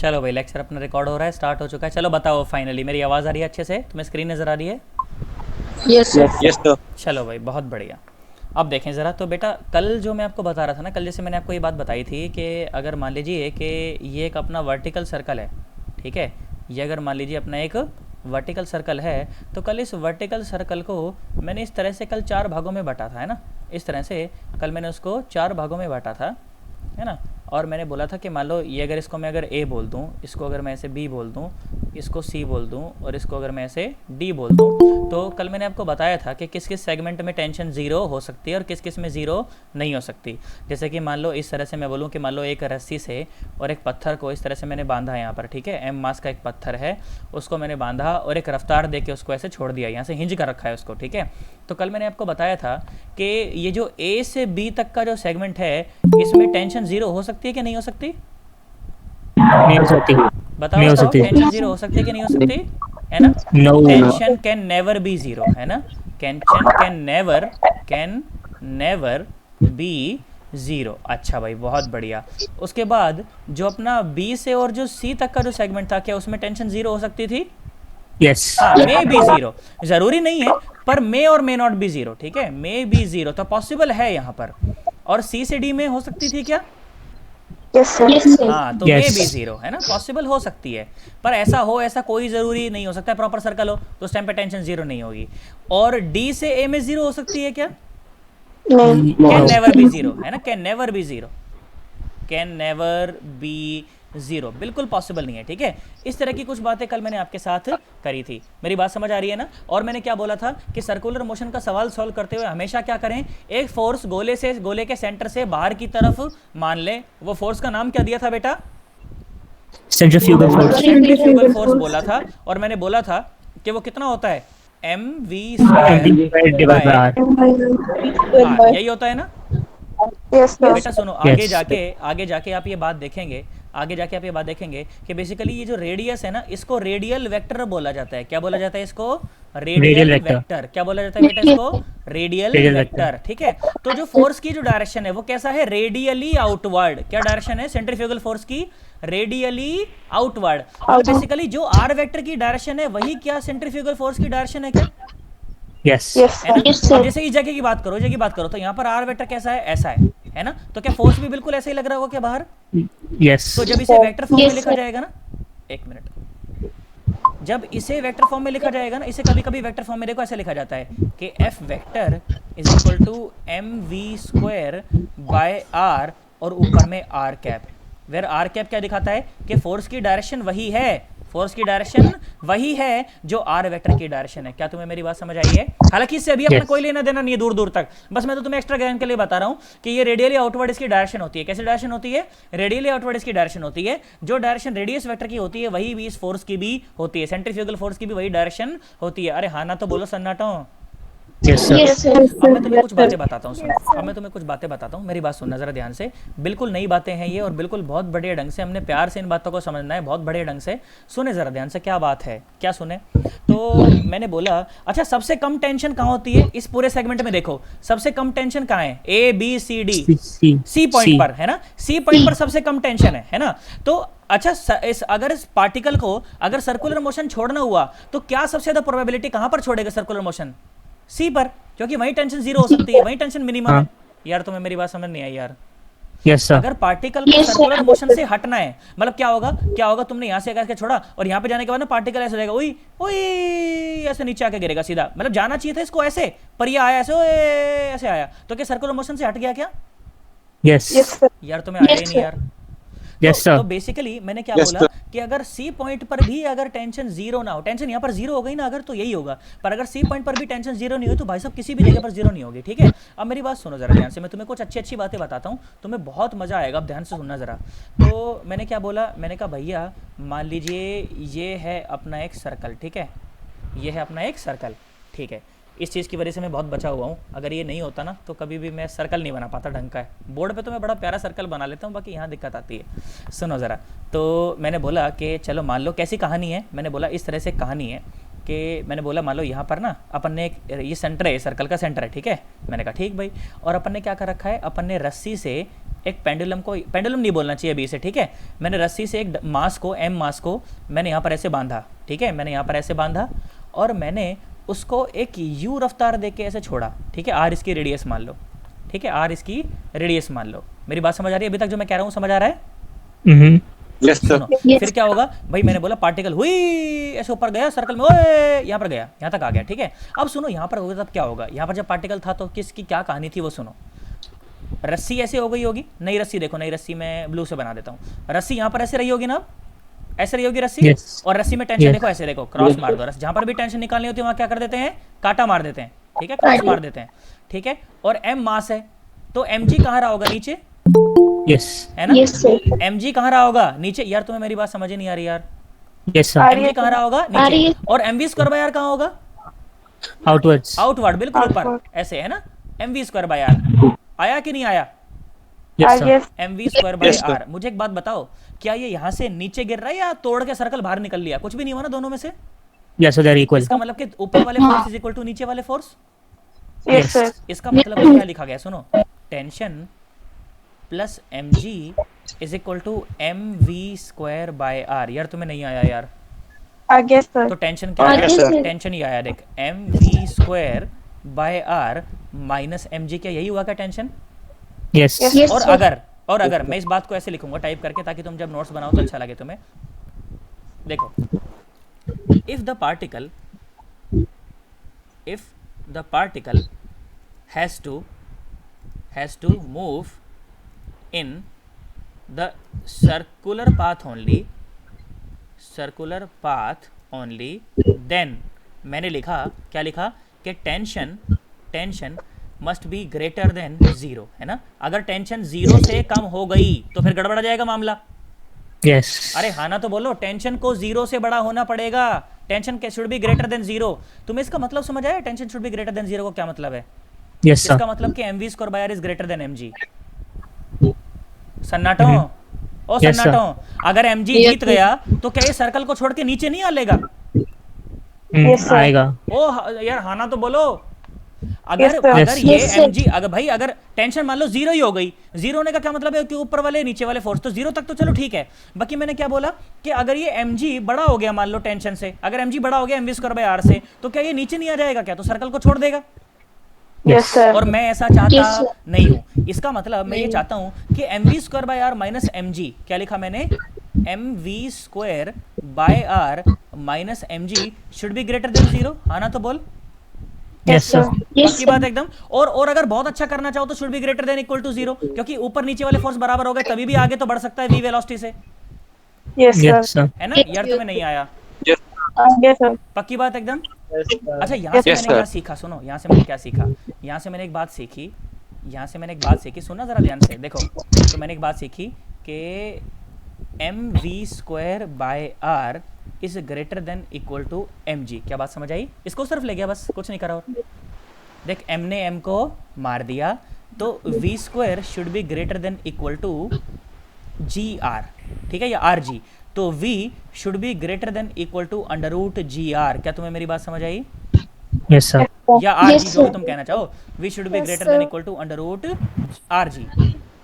चलो भाई, लेक्चर अपना रिकॉर्ड हो रहा है, स्टार्ट हो चुका है। चलो बताओ, फाइनली मेरी आवाज़ आ रही है अच्छे से? तुम्हें स्क्रीन नज़र आ रही है? Yes sir. Yes sir. चलो भाई, बहुत बढ़िया। अब देखें ज़रा, तो बेटा कल जो मैं आपको बता रहा था ना, कल जैसे मैंने आपको ये बात बताई थी कि अगर मान लीजिए कि ये एक अपना वर्टिकल सर्कल है, ठीक है, ये अगर मान लीजिए अपना एक वर्टिकल सर्कल है, तो कल इस वर्टिकल सर्कल को मैंने इस तरह से कल 4 भागों में बांटा था, है ना। इस तरह से कल मैंने उसको 4 भागों में बांटा था, है ना। और मैंने बोला था कि मान लो ये अगर इसको मैं अगर ए बोल दूँ, इसको अगर मैं ऐसे बी बोल दूँ, इसको सी बोल दूँ और इसको अगर मैं ऐसे डी बोल दूँ, तो कल मैंने आपको बताया था कि किस किस सेगमेंट में टेंशन ज़ीरो हो सकती है और किस किस में ज़ीरो नहीं हो सकती। जैसे कि मान लो इस तरह से मैं बोलूँ कि मान लो एक रस्सी से और एक पत्थर को इस तरह से मैंने बांधा है यहाँ पर, ठीक है, एम मास का एक पत्थर है, उसको मैंने बांधा और एक रफ्तार दे के उसको ऐसे छोड़ दिया, यहाँ से हिंज कर रखा है उसको, ठीक है। तो कल मैंने आपको बताया था कि ये जो ए से बी तक का जो सेगमेंट है, इसमें टेंशन ज़ीरो हो सकती है कि नहीं हो सकती? नहीं हो सकती। बताओ नहीं हो बताओ, सकती। टेंशन जीरो हो सकती है कि नहीं हो सकती, है ना। No. Tension can never be zero, है ना। Tension can never be zero. अच्छा भाई, बहुत बढ़िया। उसके बाद जो अपना बी से और जो सी तक का जो सेगमेंट था, क्या उसमें टेंशन ज़ीरो हो सकती थी? यस। हाँ, मे बी ज़ीरो, ज़रूरी नहीं है, पर मे और मे नॉट बी ज़ीरो, ठीक है, मे बी ज़ीरो तो पॉसिबल है यहाँ पर। और सी से डी में हो सकती थी क्या? Yes sir. हाँ, तो मे बी ज़ीरो, है ना, पॉसिबल हो सकती है, पर ऐसा हो ऐसा कोई ज़रूरी नहीं हो सकता है। प्रॉपर सर्कल हो तो उस टाइम पे टेंशन ज़ीरो नहीं होगी। और डी से ए में ज़ीरो हो सकती है क्या? कैन नेवर बी ज़ीरो, है ना, can never be zero, can never be zero, बिल्कुल पॉसिबल नहीं है, ठीक है। इस तरह की कुछ बातें कल मैंने आपके साथ करी थी, मेरी बात समझ आ रही है ना। और मैंने क्या बोला था कि सर्कुलर मोशन का सवाल सॉल्व करते हुए हमेशा क्या करें, एक फोर्स गोले के सेंटर से बाहर की तरफ मान लें। वो फोर्स का नाम क्या दिया था बेटा? Centrifugal force. सेंट्रीफ्यूगल फोर्स बोला था। और मैंने बोला था कि वो कितना होता है, M V square by R, यही होता है ना। यस बेटा सुनो, आगे जाके आप ये बात देखेंगे, आगे जाके आप ये बात देखेंगे कि बेसिकली ये जो रेडियस है ना, इसको रेडियल वेक्टर बोला जाता है। क्या बोला जाता है इसको? Radial vector. क्या बोला जाता है बेटा इसको? रेडियल वेक्टर, ठीक है। तो जो फोर्स की जो डायरेक्शन है वो कैसा है? Radially outward. क्या डायरेक्शन है सेंट्रीफ्यूगल फोर्स की? Radially outward. और बेसिकली जो आर वेक्टर की डायरेक्शन है वही क्या सेंट्रीफ्यूगल फोर्स की डायरेक्शन है क्या? यस। है ना। अब जैसे इस जगह की बात करो, जगह की बात करो, तो यहाँ पर आर वेक्टर कैसा है? ऐसा है ना। तो क्या फोर्स भी बिल्कुल ऐसे ही लग रहा होगा क्या बाहर? यस। तो जब इसे वेक्टर फॉर्म में लिखा जाएगा ना, एक मिनट, जब इसे वेक्टर फॉर्म में लिखा जाएगा ना, इसे कभी कभी वेक्टर फॉर्म में देखो ऐसे लिखा जाता है कि F vector is equal to M V square by R और ऊपर में R cap. Where R cap क्या दिखाता है कि फोर्स की डायरेक्शन वही है, फोर्स की डायरेक्शन वही है जो आर वेक्टर की डायरेक्शन है। क्या तुम्हें मेरी बात समझ आई है? हालांकि इससे अभी अपना कोई लेना देना नहीं है दूर दूर तक, बस मैं तो तुम्हें एक्स्ट्रा ज्ञान के लिए बता रहा हूं कि ये रेडियली आउटवर्ड इसकी डायरेक्शन होती है। कैसी डायरेक्शन होती है? रेडियली आउटवर्ड इसकी डायरेक्शन होती है। जो डायरेक्शन रेडियस वेक्टर की होती है वही भी इस फोर्स की भी होती है, सेंट्रीफ्यूगल फोर्स की भी वही डायरेक्शन होती है। अरे हाँ ना तो बोलो सन्नाटो। Yes sir. अब मैं तुम्हें कुछ बातें बताता हूँ, सुनो, अब मैं तुम्हें कुछ बातें बताता हूँ, मेरी बात सुनना जरा ध्यान से। बिल्कुल नई बातें हैं ये और बिल्कुल बहुत बढ़िया ढंग से हमने प्यार से इन बातों को समझना है, बहुत बढ़िया ढंग से सुने जरा ध्यान से, क्या बात है, क्या सुने। तो मैंने बोला, अच्छा सबसे कम टेंशन कहाँ होती है इस पूरे सेगमेंट में? देखो सबसे कम टेंशन कहाँ है? A B C D, C point पर, है ना, सी पॉइंट पर सबसे कम टेंशन है ना। तो अच्छा अगर इस पार्टिकल को अगर सर्कुलर मोशन छोड़ना हुआ तो क्या सबसे ज्यादा प्रोबेबिलिटी कहाँ पर छोड़ेगा सर्कुलर मोशन? सी पर, क्योंकि वही टेंशन जीरो हो सकती है, वही टेंशन मिनिमम है। यार तुम्हें मेरी बात समझ नहीं आई यार। Yes sir. अगर पार्टिकल को सर्कुलर मोशन से हटना है, मतलब क्या होगा, क्या होगा, तुमने यहां से करके छोड़ा और यहां पे जाने के बाद ना पार्टिकल ऐसे जाएगा, ओई ओई, ऐसे नीचे आके गिरेगा सीधा, मतलब जाना चाहिए था इसको ऐसे, पर ये आया ऐसे, ओए ऐसे आया, तो क्या सर्कुलर मोशन से हट गया क्या? यस। यार तुम्हें आया ही नहीं यार। यस तो सर। बेसिकली मैंने क्या Yes, बोला sir. कि अगर सी पॉइंट पर भी अगर टेंशन जीरो ना हो, टेंशन यहाँ पर जीरो हो गई ना अगर, तो यही होगा। पर अगर सी पॉइंट पर भी टेंशन जीरो नहीं हो तो भाई साहब किसी भी जगह पर जीरो नहीं होगी, ठीक है। अब मेरी बात सुनो जरा ध्यान से, मैं तुम्हें कुछ अच्छी अच्छी बातें बताता हूँ, तुम्हें बहुत मजा आएगा, अब ध्यान से सुनना जरा। तो मैंने क्या बोला, मैंने कहा भैया मान लीजिए ये है अपना एक सर्कल, ठीक है, ये है अपना एक सर्कल, ठीक है। इस चीज़ की वजह से मैं बहुत बचा हुआ हूँ, अगर ये नहीं होता ना तो कभी भी मैं सर्कल नहीं बना पाता ढंग का। है बोर्ड पे तो मैं बड़ा प्यारा सर्कल बना लेता हूँ, बाकी यहाँ दिक्कत आती है। सुनो ज़रा, तो मैंने बोला कि चलो मान लो कैसी कहानी है, मैंने बोला इस तरह से कहानी है कि मैंने बोला मान लो यहाँ पर ना अपन ने एक, ये सेंटर है, सर्कल का सेंटर है, ठीक है। मैंने कहा ठीक भाई, और अपन ने क्या कर रखा है, अपन ने रस्सी से एक पेंडुलम नहीं बोलना चाहिए अभी से, ठीक है। मैंने रस्सी से एक मास को, एम मास को मैंने यहाँ पर ऐसे बांधा, ठीक है, मैंने यहाँ पर ऐसे बांधा और मैंने उसको एक यू रफ्तार दे के ऐसे छोड़ा, ठीक है। आर इसकी रेडियस मान लो, ठीक है, आर इसकी रेडियस मान लो। मेरी बात समझ आ रही है? अभी तक जो मैं कह रहा हूँ समझ आ रहा है? Yes sir. सुनो, फिर क्या होगा भाई, मैंने बोला पार्टिकल हुई ऐसे ऊपर गया सर्कल में, ओए यहाँ पर गया, यहाँ तक आ गया, ठीक है। अब सुनो, यहाँ पर होगा तब क्या होगा, यहाँ पर जब पार्टिकल था तो किसकी क्या कहानी थी वो सुनो। रस्सी ऐसे हो गई होगी, नई रस्सी देखो, नई रस्सी मैं ब्लू से बना देता हूँ। रस्सी यहाँ पर ऐसे रही होगी ना, ऐसे रही होगी रस्सी। Yes. और रस्सी में टेंशन Yes. देखो, ऐसे देखो, क्रॉस मार दो। जहाँ पर भी टेंशन निकालनी होती है वहाँ क्या कर देते हैं, कांटा मार देते हैं, ठीक है, क्रॉस मार देते हैं, ठीक है। और एम मास है तो एम जी कहाँ रहा होगा, नीचे, Yes. है ना। Yes, sir. एम जी कहाँ रहा होगा, नीचे। यार तुम्हें मेरी बात समझ ही नहीं आ रही यार। Yes, sir. एम जी कहाँ रहा होगा, आ रही नीचे। है। और M V square by R कहाँ होगा, Outwards. आउटवर्ड, बिल्कुल ऊपर ऐसे, है ना। M V square by R आया कि नहीं आया, Yes, sir. M V square by Yes, sir. R. मुझे एक बात बताओ, क्या ये यहाँ से नीचे गिर रहा है या तोड़ के सर्कल बाहर निकल लिया? कुछ भी नहीं हुआ ना दोनों में से। Yes, so they're equal. इसका मतलब कि ऊपर वाले फोर्स इज इक्वल टू नीचे वाले फोर्स। Yes, sir. इसका मतलब है क्या लिखा गया, सुनो, tension plus M G is equal to M V square by R. यार तुम्हें नहीं आया यार, आगे सर। तो टेंशन क्या आगे है, सर। टेंशन ही आया, देख, M V square by R minus M G, क्या यही हुआ क्या टेंशन? Yes. Yes. और sir. अगर मैं इस बात को ऐसे लिखूंगा टाइप करके, ताकि तुम जब नोट्स बनाओ तो अच्छा लगे तुम्हें। देखो, if the particle has to move in the circular path only, then मैंने लिखा, क्या लिखा, कि tension must be greater than zero, है ना। अगर टेंशन जीरो से कम हो गई तो फिर गड़बड़ा जाएगा मामला। Yes. अरे हाँ ना तो बोलो, टेंशन को जीरो से बड़ा होना पड़ेगा, टेंशन के should be greater than zero. तुम्हें इसका मतलब समझ आया, tension should be greater than zero को क्या मतलब है? Yes, sir. इसका मतलब कि mv square by R is greater than mg। सन्नाटो, ओ Yes, sir. सन्नाटो, अगर mg जीत गया तो क्या ये सर्कल को छोड़ के नीचे नहीं आ लेगा? Yes, sir. आएगा. यार हाँ ना तो बोलो। अगर Yes, sir. अगर ये Yes, sir. mg, अगर टेंशन मान लो जीरो ही हो गई, जीरो होने का क्या मतलब है कि ऊपर वाले नीचे वाले फोर्स, तो जीरो तक तो चलो ठीक है। बाकी मैंने क्या बोला कि अगर ये mg बड़ा हो गया मान लो टेंशन से, अगर mg बड़ा हो गया mv स्क्वायर बाय आर से, तो क्या ये नीचे नहीं आ जाएगा क्या? तो सर्कल को छोड़ देगा। Yes, sir. और मैं ऐसा चाहता Yes, sir. नहीं हूं। इसका मतलब मैं ये चाहता हूं कि M V square by R minus M G, क्या लिखा मैंने, M V square by R minus M G should be greater than zero. हाँ ना तो बोल, Yes, sir. Yes, पक्की बात एकदम। और अगर बहुत अच्छा करना चाहो तो should be greater than equal to zero, क्योंकि ऊपर नीचे वाले फोर्स बराबर हो गए तभी भी आगे तो बढ़ सकता है वी वेलोसिटी से, Yes, sir. Yes, sir. है ना। यार तुम्हें नहीं आया, आगे सर। पक्की बात एकदम। अच्छा, यहाँ से Yes, मैंने क्या sir. सीखा, सुनो, यहाँ से मैंने क्या सीखा, यहाँ से मैंने एक बात सीखी, सुनना जरा ध्यान से, देखो। तो मैंने एक बात सीखी कि M V square by R is greater than equal to M G. क्या बात समझ आई? इसको सिर्फ ले गया बस, कुछ नहीं करा। और देख, एम ने एम को मार दिया तो V square should be greater than equal to G R, ठीक है, या आर जी। तो v should be greater than equal to under root G R. क्या तुम्हें मेरी बात समझ आई? Yes, sir. या आर Yes, जी, जो भी sir. तुम कहना चाहो, v should be Yes, greater sir. Than equal to under root R G.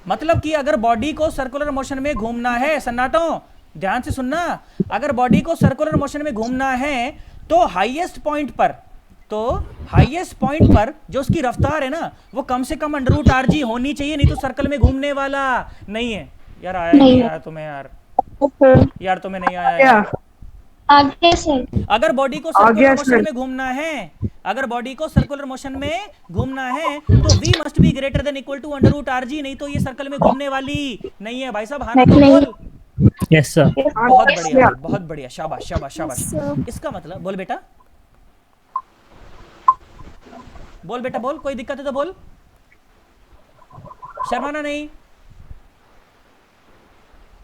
मतलब कि अगर बॉडी को सर्कुलर मोशन में घूमना है, सन्नाटो ध्यान से सुनना, अगर बॉडी को सर्कुलर मोशन में घूमना है तो हाईएस्ट पॉइंट पर जो उसकी रफ्तार है ना, वो कम से कम अंडर रूट आर जी होनी चाहिए, नहीं तो सर्कल में घूमने वाला नहीं है। यार आया नहीं आया तुम्हें? यार तुम्हें नहीं आया यार। आगे सर। अगर बॉडी को सर्कुलर मोशन में घूमना है, तो v must be greater than equal to under root R G, नहीं तो ये सर्कल में घूमने वाली नहीं है। भाई साहब हाँ ना तो नहीं। बोल। Yes, sir. बहुत बढ़िया, शाबाश। इसका मतलब, बोल बेटा बोल, कोई दिक्कत है तो बोल, शर्माना नहीं।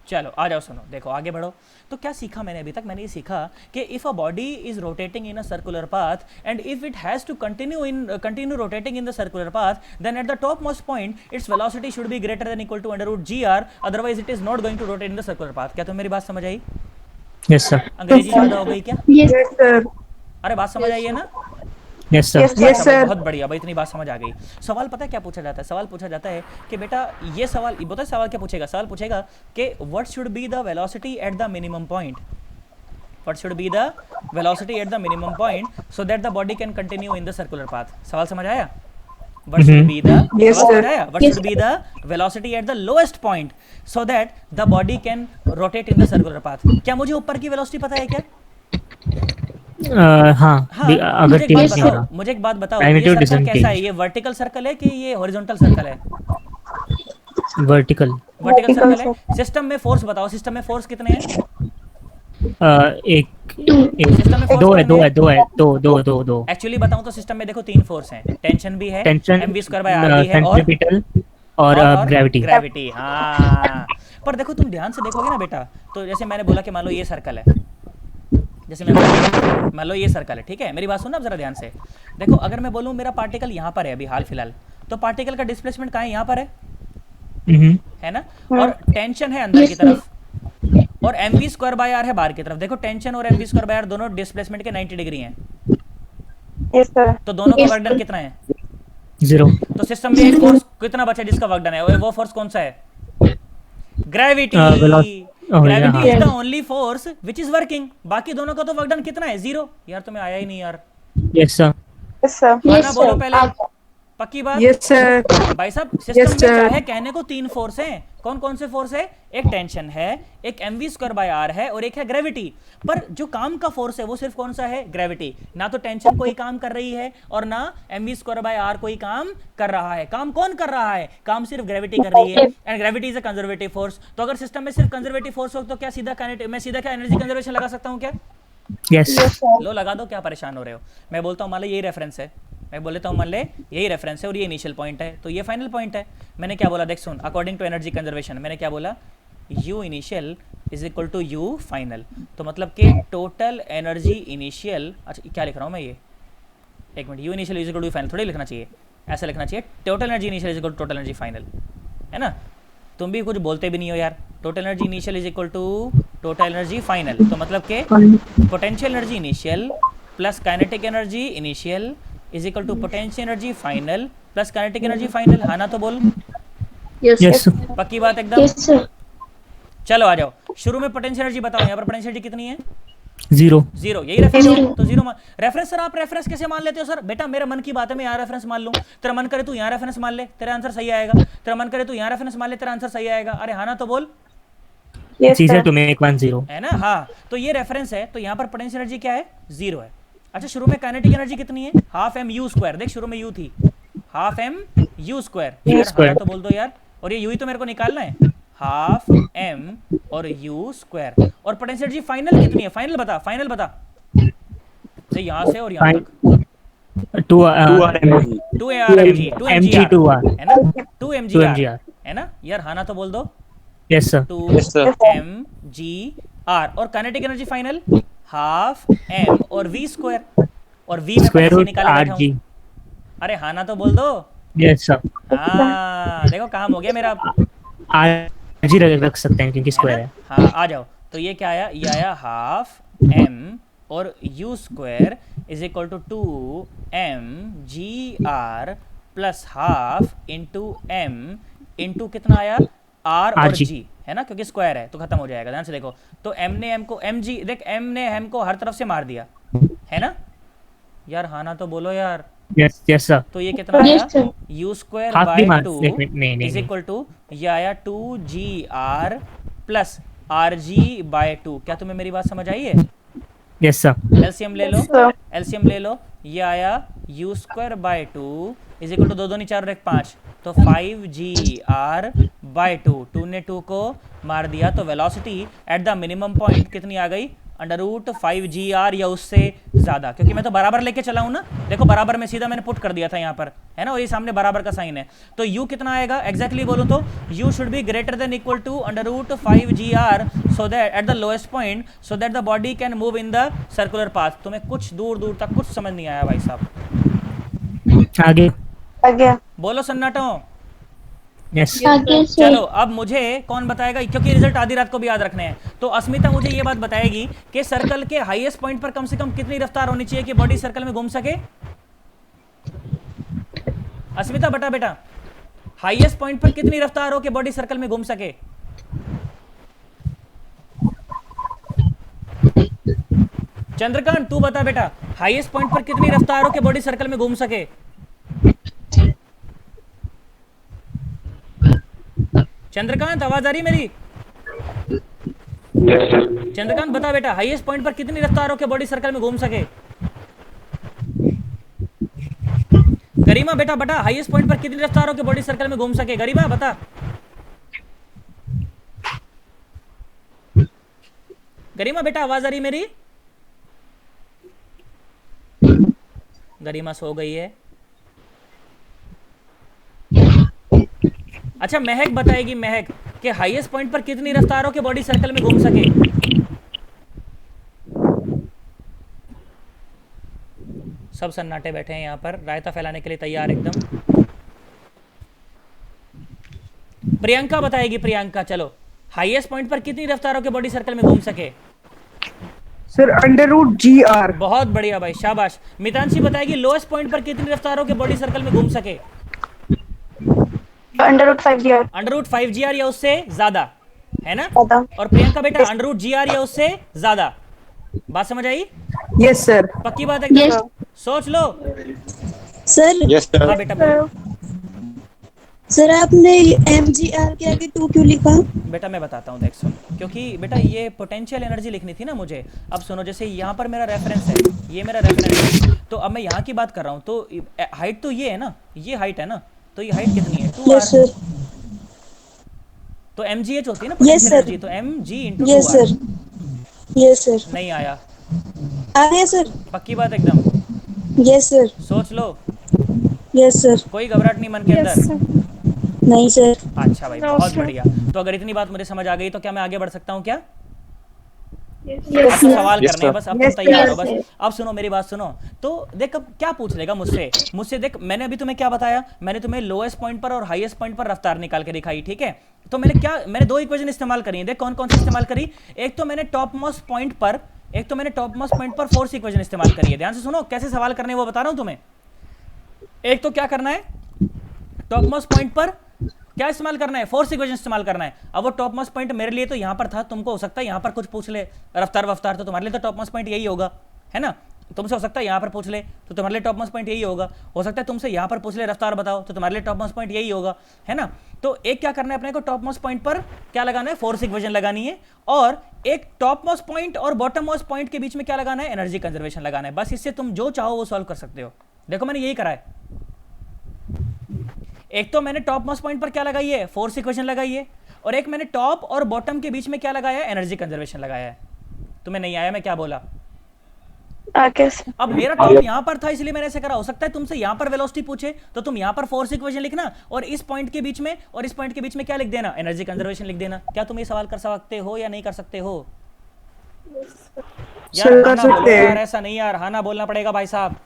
चलो आ जाओ, सुनो, देखो आगे बढ़ो। तो क्या सीखा मैंने अभी तक? मैंने ये सीखा कि if a body is rotating in a circular path and if it has to continue rotating in the circular path, then at the top most point its velocity should be greater than equal to under root G R, otherwise it is not going to rotate in the circular path. क्या तुम्हें मेरी बात समझ आई? Yes, sir. अंग्रेजी ज्यादा हो गई क्या? Yes, sir. अरे बात समझ आई है ना? Yes, sir. Yes, sir. बहुत बढ़िया भाई, इतनी बात समझ आ गई। सवाल पता है क्या पूछा जाता है? सवाल पूछा जाता है कि बेटा ये सवाल, पता है सवाल क्या पूछेगा? सवाल पूछेगा कि what should be the velocity at the minimum point, what should be the velocity at the minimum point so that the body can continue in the circular path. सवाल समझ आया? What should be the Yes, सवाल sir. समझ आया? What should be the velocity at the lowest point so that the body can rotate in the circular path. क्या मुझे ऊपर की velocity पता है क्या? हाँ, हाँ, अगर मुझे एक टिल्ट बात नहीं हो बताओ, रहा। मुझे एक बात बताओ, ये Magnitude सर्कल doesn't कैसा है? change. ये वर्टिकल सर्कल है कि ये हॉरिजॉन्टल सर्कल है? वर्टिकल। वर्टिकल Vertical सर्कल है। सिस्टम में फोर्स बताओ, सिस्टम में फोर्स कितने हैं? एक सिस्टम में दो है, फोर्स दो है, कितने दो है, दो। एक्चुअली बताऊं तो सिस्टम में देखो तीन फोर्स हैं, टेंशन भी है, tension, mv square by R भी है, और सेंट्रीपिटल और ग्रेविटी। ग्रेविटी। हाँ, पर देखो तुम ध्यान से देखोगे ना बेटा, तो जैसे मैंने बोला कि मान लो ये सर्कल है, जैसे मैं मान लो ये सर्कल है, ठीक है? मेरी बात सुनना आप जरा ध्यान से। देखो अगर मैं बोलूँ मेरा पार्टिकल यहाँ पर है अभी हाल फिलहाल, तो पार्टिकल का डिस्प्लेसमेंट कहाँ है? यहाँ पर है ना? और टेंशन है अंदर की तरफ, और mv स्क्वायर बाय आर है बाहर की तरफ। देखो टेंशन और mv स्क्वायर बाय आर दोनों डिस्प्लेसमेंट के 90 डिग्री हैं, Yes, sir. तो दोनों का वर्क डन कितना है? 0। तो सिस्टम में एक फोर्स कितना बचा जिसका वर्क डन है, और वो फोर्स कौन सा है? Gravity. Gravity is the only force which is working. बाकी दोनों का तो वर्क डन कितना है? 0। यार तुम्हें आया ही नहीं यार। Yes sir. Yes, sir. आना बोलो पहले, पक्की बात? Yes, sir. भाई साहब सिस्टम Yes, में sir. क्या है? कहने को तीन फोर्स हैं। कौन कौन से फोर्स है? एक टेंशन है, एक mv स्क्वायर बाय आर है, और एक है ग्रेविटी। पर जो काम का फोर्स है वो सिर्फ कौन सा है? ग्रेविटी। ना तो टेंशन कोई काम कर रही है और ना mv स्क्वायर बाय आर कोई काम कर रहा है। काम कौन कर रहा है? काम सिर्फ ग्रेविटी कर रही है, and gravity is a conservative force. तो अगर सिस्टम में सिर्फ कंजर्वेटिव फोर्स हो तो क्या सीधा मैं सीधा क्या एनर्जी कंजर्वेशन लगा सकता हूँ क्या? यस। Yes, sir. लो लगा दो, क्या परेशान हो रहे हो? मैं बोलता हूँ मान लो यही रेफरेंस है, मैं बोल देता हूँ मान ले यही रेफरेंस है और ये इनिशियल पॉइंट है, तो ये फाइनल पॉइंट है। मैंने क्या बोला देख सुन, अकॉर्डिंग टू एनर्जी कंजर्वेशन मैंने क्या बोला? u initial is equal to u final. तो मतलब कि टोटल एनर्जी इनिशियल, अच्छा क्या लिख रहा हूँ मैं ये, एक minute, u initial is equal to final थोड़ी लिखना चाहिए, ऐसा लिखना चाहिए total energy initial is equal to total energy final, है ना? तुम भी कुछ बोलते भी नहीं हो यार। Total energy initial is equal to total energy final, तो मतलब के potential energy initial plus kinetic energy initial is equal to potential energy final plus kinetic energy final. हाँ ना? तो बोल, यस। पक्की बात एकदम? Yes, sir. चलो आ जाओ, शुरू में पोटेंशियल एनर्जी बताओ, यहाँ पर पोटेंशियल एनर्जी कितनी है? 0। 0। यही रेफरेंस है तो 0 रेफरेंस। सर आप रेफरेंस कैसे मान लेते हो? सर बेटा मेरे मन की बात है, मैं यहाँ रेफरेंस मान लूँ, तेरा मन करे तू यहाँ रेफरेंस मान ले, तेरा आंसर सही आएगा। तेरा मन करे तू यहाँ रेफरेंस मान ले, तेरा आंसर सही आएगा। अरे हाँ ना? तो बोल, Yes, easier sir. to make 1 0. है ना? हाँ, तो ये रेफरेंस है, तो यहाँ पर पोटेंशियल एनर्जी क्या है? 0 है। अच्छा शुरू में काइनेटिक एनर्जी कितनी है? Half M U square. देख शुरू में यू थी, हाफ एम यू स्क्वायर। यार तो बोल दो यार, और ये यू ही तो मेरे को निकालना है, हाफ एम और यू स्क्वायर। और पोटेंशियल एनर्जी फाइनल कितनी है? फाइनल बता, फाइनल बता। यहाँ से और यहाँ तक 2 2 mg 2 mgr 2r है ना? 2 mgr mgr है ना यार? हाँ ना? तो बोल दो, yes sir. 2 Yes, sir. mgr। और kinetic energy final half m और v स्क्वायर, और v में स्क्वायर पहले से रूट निकाले बैठा हूँ। rg। अरे हाँ ना? तो बोल दो। Yes sir. हाँ देखो काम हो गया मेरा, rg रख सकते हैं क्योंकि स्क्वायर है। हाँ आ जाओ। तो ये क्या आया? ये आया हाफ m और u square is equal to 2 mgr plus half into m into कितना आया? r और RG। g, है ना? क्योंकि स्क्वायर है तो खत्म हो जाएगा। ध्यान से देखो, तो m ने m को mg, देख m ने m को हर तरफ से मार दिया, है ना यार? हाँ ना? तो बोलो यार। Yes yes sir. तो ये कितना आया? Yes, sir. u square half भी बाय मार, 2 एक मिनट, नहीं इज नहीं इक्वल टू, ये आया 2gr प्लस rg बाय 2। क्या तुम्हें मेरी बात समझ आई है? Yes sir. एलसीएम ले लो, Yes, sir. एलसीएम ले लो। ये आया u square by 2 is equal to 2 2 4 और 1 5, तो 5gr बाय 2। 2 ने 2 को मार दिया, तो velocity at the minimum point कितनी आ गई? अंडर रूट 5gr या उससे ज्यादा, क्योंकि मैं तो बराबर लेके चला हूं ना। देखो बराबर में सीधा मैंने पुट कर दिया था यहाँ पर, है ना? और ये सामने बराबर का साइन है, तो u कितना आएगा एग्जैक्टली बोलूं तो? u should be greater than equal to under root 5gr so that at the lowest point, so that the body can move in the circular path. तुम्हें कुछ दूर दूर तक कुछ समझ नहीं आया भाई साहब? आगे। Again. बोलो सन्नाटो। यस। चलो अब मुझे कौन बताएगा, क्योंकि रिजल्ट आधी रात को भी याद रखने हैं, तो अस्मिता मुझे ये बात बताएगी कि सर्कल के हाईएस्ट पॉइंट पर कम से कम कितनी रफ्तार होनी चाहिए कि बॉडी सर्कल में घूम सके? अस्मिता बता बेटा, हाईएस्ट पॉइंट पर कितनी रफ्तार हो के बॉडी सर्कल में घूम सके? चंद्रकांत तू बता बेटा, हाईएस्ट पॉइंट पर कितनी रफ्तार हो के बॉडी सर्कल में घूम सके? चंद्रकांत आवाज आ रही मेरी? चंद्रकांत बता बेटा, हाईएस्ट पॉइंट पर कितनी रफ्तार हो के बॉडी सर्कल में घूम सके? गरिमा बेटा बता, हाईएस्ट पॉइंट पर कितनी रफ्तार हो के बॉडी सर्कल में घूम सके? गरिमा बता। गरिमा बेटा आवाज आ रही मेरी? गरिमा सो गई है। अच्छा महक बताएगी, महक कि हाईएस्ट पॉइंट पर कितनी रफ्तारों के बॉडी सर्कल में घूम सके? सब सन्नाटे बैठे हैं यहाँ पर, रायता फैलाने के लिए तैयार एकदम। प्रियंका बताएगी, प्रियंका चलो, हाईएस्ट पॉइंट पर कितनी रफ्तारों के बॉडी सर्कल में घूम सके? Sir √GR। बहुत बढ़िया भाई, शाबाश। मितांशी बताएगी लोएस्ट पॉइंट पर कितनी रफ्तारों के बॉडी सर्कल में घूम सके? √5GR। √5GR या उससे ज्यादा, है ना? ज्यादा। और प्रियंका बेटा √GR या उससे ज्यादा। बात समझ आई? Yes sir. पक्की बात है? Yes. सोच लो। Sir yes sir. हाँ बेटा बोलो। सर आपने MGR के आगे 2 क्यों लिखा? बेटा मैं बताता हूँ, देख सुन, क्योंकि बेटा ये पोटेंशियल एनर्जी लिखनी थी ना मुझे। अब सुनो, जैसे यहाँ पर मेरा रेफरेंस है, ये मेरा रेफरेंस है, तो अब मैं यहाँ की बात कर रहा हूँ, तो हाइट तो ये है ना, ये हाइट है ना, तो ये हाइट कितनी है? 2R। Yes sir. तो mgh होती है ना Yes, पोटेंशियल sir. एनर्जी, तो mg into yes 2R। Sir. Yes sir. नहीं आया? आ गया सर। पक्की बात एकदम? Yes sir. सोच लो, यस सर। कोई घबराहट नहीं मन के अंदर? नहीं सर। अच्छा भाई, No, बहुत sir. बढ़िया। तो अगर इतनी बात मुझे समझ आ गई तो क्या मैं आगे बढ़ सकता हूँ क्या? Yes, अब तो सवाल Yes, करने हैं sir. बस, अब Yes, तुम तैयार हो sir. बस। अब सुनो मेरी बात सुनो, तो देख अब क्या पूछ लेगा मुझसे देख, मैंने अभी तुम्हें क्या बताया, मैंने तुम्हें लोएस्ट पॉइंट पर और हाईएस्ट पॉइंट पर रफ्तार निकाल के दिखाई, ठीक है? तो मैंने दो इक्वेशन इस्तेमाल करी है, देख कौन कौन सी इस्तेमाल करी। एक तो मैंने टॉप मोस्ट पॉइंट पर फोर्स इक्वेशन इस्तेमाल करी है। ध्यान से सुनो, कैसे सवाल करने हैं वो बता रहा हूं तुम्हें। एक तो क्या करना है, टॉप मोस्ट पॉइंट पर क्या इस्तेमाल करना है? फोर्स इक्वेशन इस्तेमाल करना है। अब वो टॉप मोस्ट पॉइंट मेरे लिए तो यहां पर था, तुमको हो सकता है यहां पर कुछ पूछ ले, रफ्तार वफ्तार, तो तुम्हारे लिए तो टॉप मोस्ट पॉइंट यही होगा, है ना? तुमसे हो सकता है यहां पर पूछ ले तो तुम्हारे लिए टॉप मोस्ट पॉइंट यही होगा। हो सकता है तुमसे यहां पर पूछ ले रफ्तार बताओ, तो तुम्हारे लिए टॉप मोस्ट पॉइंट यही होगा, है ना? तो एक क्या करना है अपने को, टॉप मोस्ट पॉइंट पर क्या लगाना है? फोर्स इक्वेशन लगानी है। और एक टॉप मोस्ट पॉइंट और बॉटम मोस्ट पॉइंट के बीच में क्या लगाना है? एनर्जी कंजर्वेशन लगाना है। बस इससे तुम जो चाहो वो सॉल्व कर सकते हो। देखो मैंने यही करा है। एक तो मैंने टॉप मोस्ट पॉइंट पर क्या लगाई है? फोर्स इक्वेशन लगाई है। और एक मैंने टॉप और बॉटम के बीच में क्या लगाया है? एनर्जी कंजर्वेशन लगाया है। तुम्हें नहीं आया मैं क्या बोला? आगे से। अब मेरा टॉप यहां पर था इसलिए मैंने ऐसे करा। हो सकता है तुमसे यहां पर वेलोसिटी पूछे तो तुम यहां पर फोर्स इक्वेशन लिखना, और इस पॉइंट के बीच में और इस पॉइंट के बीच में क्या लिख देना? एनर्जी कंजर्वेशन लिख देना। क्या तुम ये सवाल कर सकते हो या नहीं कर सकते हो? यार सर, कर हाँ ना बोलो सकते हैं। यार, ऐसा नहीं यार, हाँ ना बोलना पड़ेगा भाई साहब।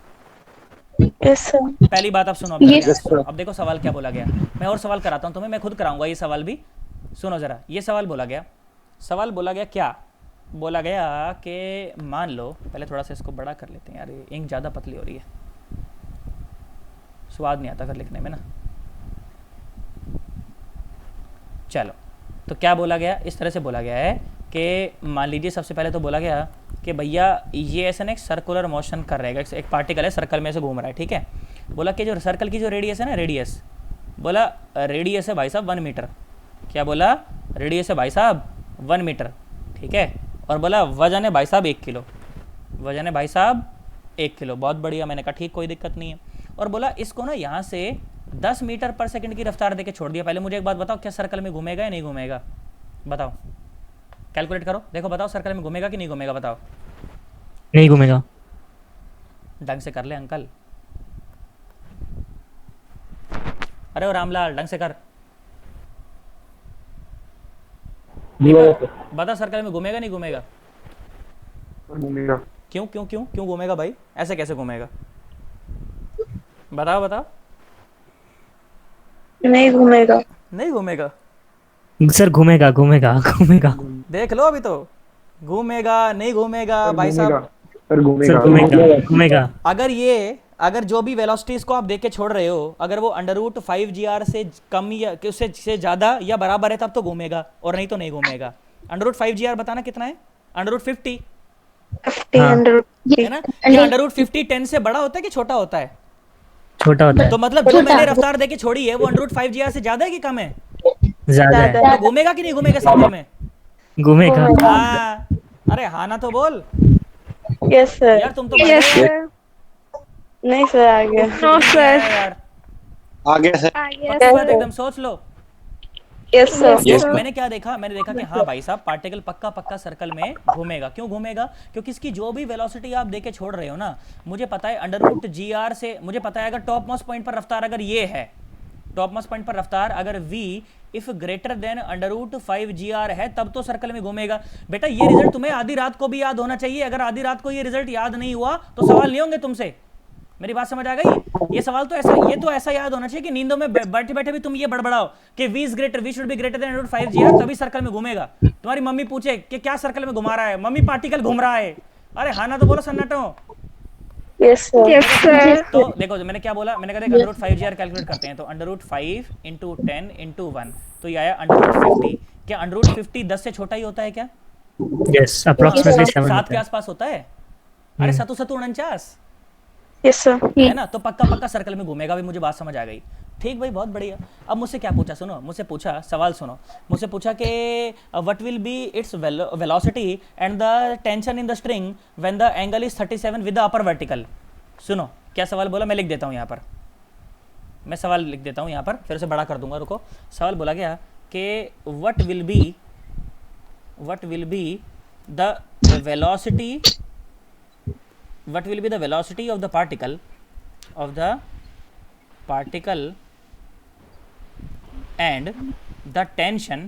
Yes sir. पहली बात अब सुनो, अब Yes, ध्यान से sir. सुनो। अब देखो सवाल क्या बोला गया, मैं और सवाल कराता हूं तुम्हें, मैं खुद कराऊंगा ये सवाल भी। सुनो जरा, ये सवाल बोला गया, क्या बोला गया कि मान लो, पहले थोड़ा सा इसको बड़ा कर लेते हैं यार, ये इंक ज़्यादा पतली हो रही है, स्वाद नहीं आता कर लिखने में ना। चलो, तो क्या बोला गया? इस तरह से बोला गया है कि मान लीजिए सबसे पहले तो बोला गया कि भैया ये ऐसा ना एक सर्कुलर मोशन कर रहेगा, एक पार्टिकल है सर्कल में से घूम रहा है, ठीक है? बोला कि जो सर्कल की जो रेडियस है ना, रेडियस बोला रेडियस है भाई साहब 1 मीटर। क्या बोला? रेडियस है भाई साहब 1 मीटर, ठीक है? और बोला वजन है भाई साहब 1 किलो, वजन है भाई साहब 1 किलो। बहुत बढ़िया, मैंने कहा ठीक, कोई दिक्कत नहीं है। और बोला इसको ना यहाँ से 10 मीटर पर सेकंड की रफ्तार देके छोड़ दिया। पहले मुझे एक बात बताओ, क्या सर्कल में घूमेगा या नहीं घूमेगा? बताओ, कैलकुलेट करो, देखो बताओ सर्कल में घूमेगा कि नहीं घूमेगा? बताओ। नहीं घूमेगा। ढंग से कर ले अंकल। अरे ओ रामलाल, ढंग से कर। बता सर्कल में घूमेगा नहीं घूमेगा? क्यों क्यों क्यों क्यों घूमेगा भाई? ऐसे कैसे घूमेगा? बताओ बताओ। नहीं घूमेगा। नहीं घूमेगा? सर घूमेगा घूमेगा घूमेगा। देख लो अभी तो, घूमेगा नहीं घूमेगा भाई साहब। सर घूमेगा घूमेगा। अगर जो भी वेलोसिटीज को आप देख के छोड़ रहे हो, अगर वो √5 GR से कम या कि उससे से ज़्यादा या बराबर है तब तो घूमेगा, और नहीं तो नहीं घूमेगा। √5 GR बताना कितना है? √50 50 हाँ। under है ना? क्या √50 10 से बड़ा होता है कि छोटा होता है? छोटा होता है, तो मतलब जो मैंने रफ्तार देके छोड़ी है वो √5 GR से ज़्यादा है कि कम है? ज्यादा है, तो घूमेगा कि नहीं घूमेगा समय में? घूमेगा। हाँ, अरे हाँ ना तो बोल yes sir यार, तुम तो बढ़ गए यार। नहीं सर आ गया No, sir. यार आगे सर। पक्की बात एकदम सोच लो। yes sir तो मैंने क्या देखा, मैंने देखा कि हाँ भाई साहब पार्टिकल पक्का पक्का सर्कल में घूमेगा। क्यों घूमेगा? क्योंकि इसकी जो भी वेलोसिटी आप देके छोड़ रहे हो ना, मुझे पता है √GR से, मुझे पता है अगर टॉप मोस्ट पॉइंट पर रफ्तार अगर ये है, टॉप मोस्ट पॉइंट पर रफ्तार अगर v if greater than √5 GR है तब तो सर्कल में घूमेगा। बेटा ये रिजल्ट तुम्हें आधी रात को भी याद होना चाहिए। अगर आधी रात को ये रिजल्ट याद नहीं हुआ तो सवाल नहीं होंगे तुमसे। मेरी बात समझ आ गई? ये सवाल तो ऐसा, ये तो ऐसा याद होना चाहिए कि नींदों में बैठे बैठे भी तुम ये बड़बड़ाओ कि v should be greater then √5 GR तभी सर्कल में घूमेगा। तुम्हारी मम्मी पूछे कि क्या सर्कल में घुमा रहा है, मम्मी पार्टिकल घूम रहा है। अरे हाँ ना तो बोलो सन्नाटो। yes sir तो देखो मैंने क्या बोला, मैंने कहा देख √5 GR कैलकुलेट करते हैं। तो √5 × 10 × 1 तो ये आया √50। क्या √50 10 से छोटा ही होता है क्या? यस, अप्रोक्सीमेटली 7 7 होता के है। आसपास होता है। अरे सतु सतु 49 yes sir है ना? तो पक्का पक्का सर्कल में घूमेगा भी। मुझे बात समझ आ गई। ठीक भाई, बहुत बढ़िया। अब मुझसे क्या पूछा सुनो, मुझसे पूछा सवाल सुनो, मुझसे पूछा कि what will be its velocity and the tension in the string when the angle is 37 with the upper vertical. सुनो क्या सवाल बोला, मैं लिख देता हूँ यहाँ पर, मैं सवाल लिख देता हूँ यहाँ पर, फिर उसे बड़ा कर दूंगा। रुको, सवाल बोला गया कि what will be the velocity, what will be the velocity of the particle and the tension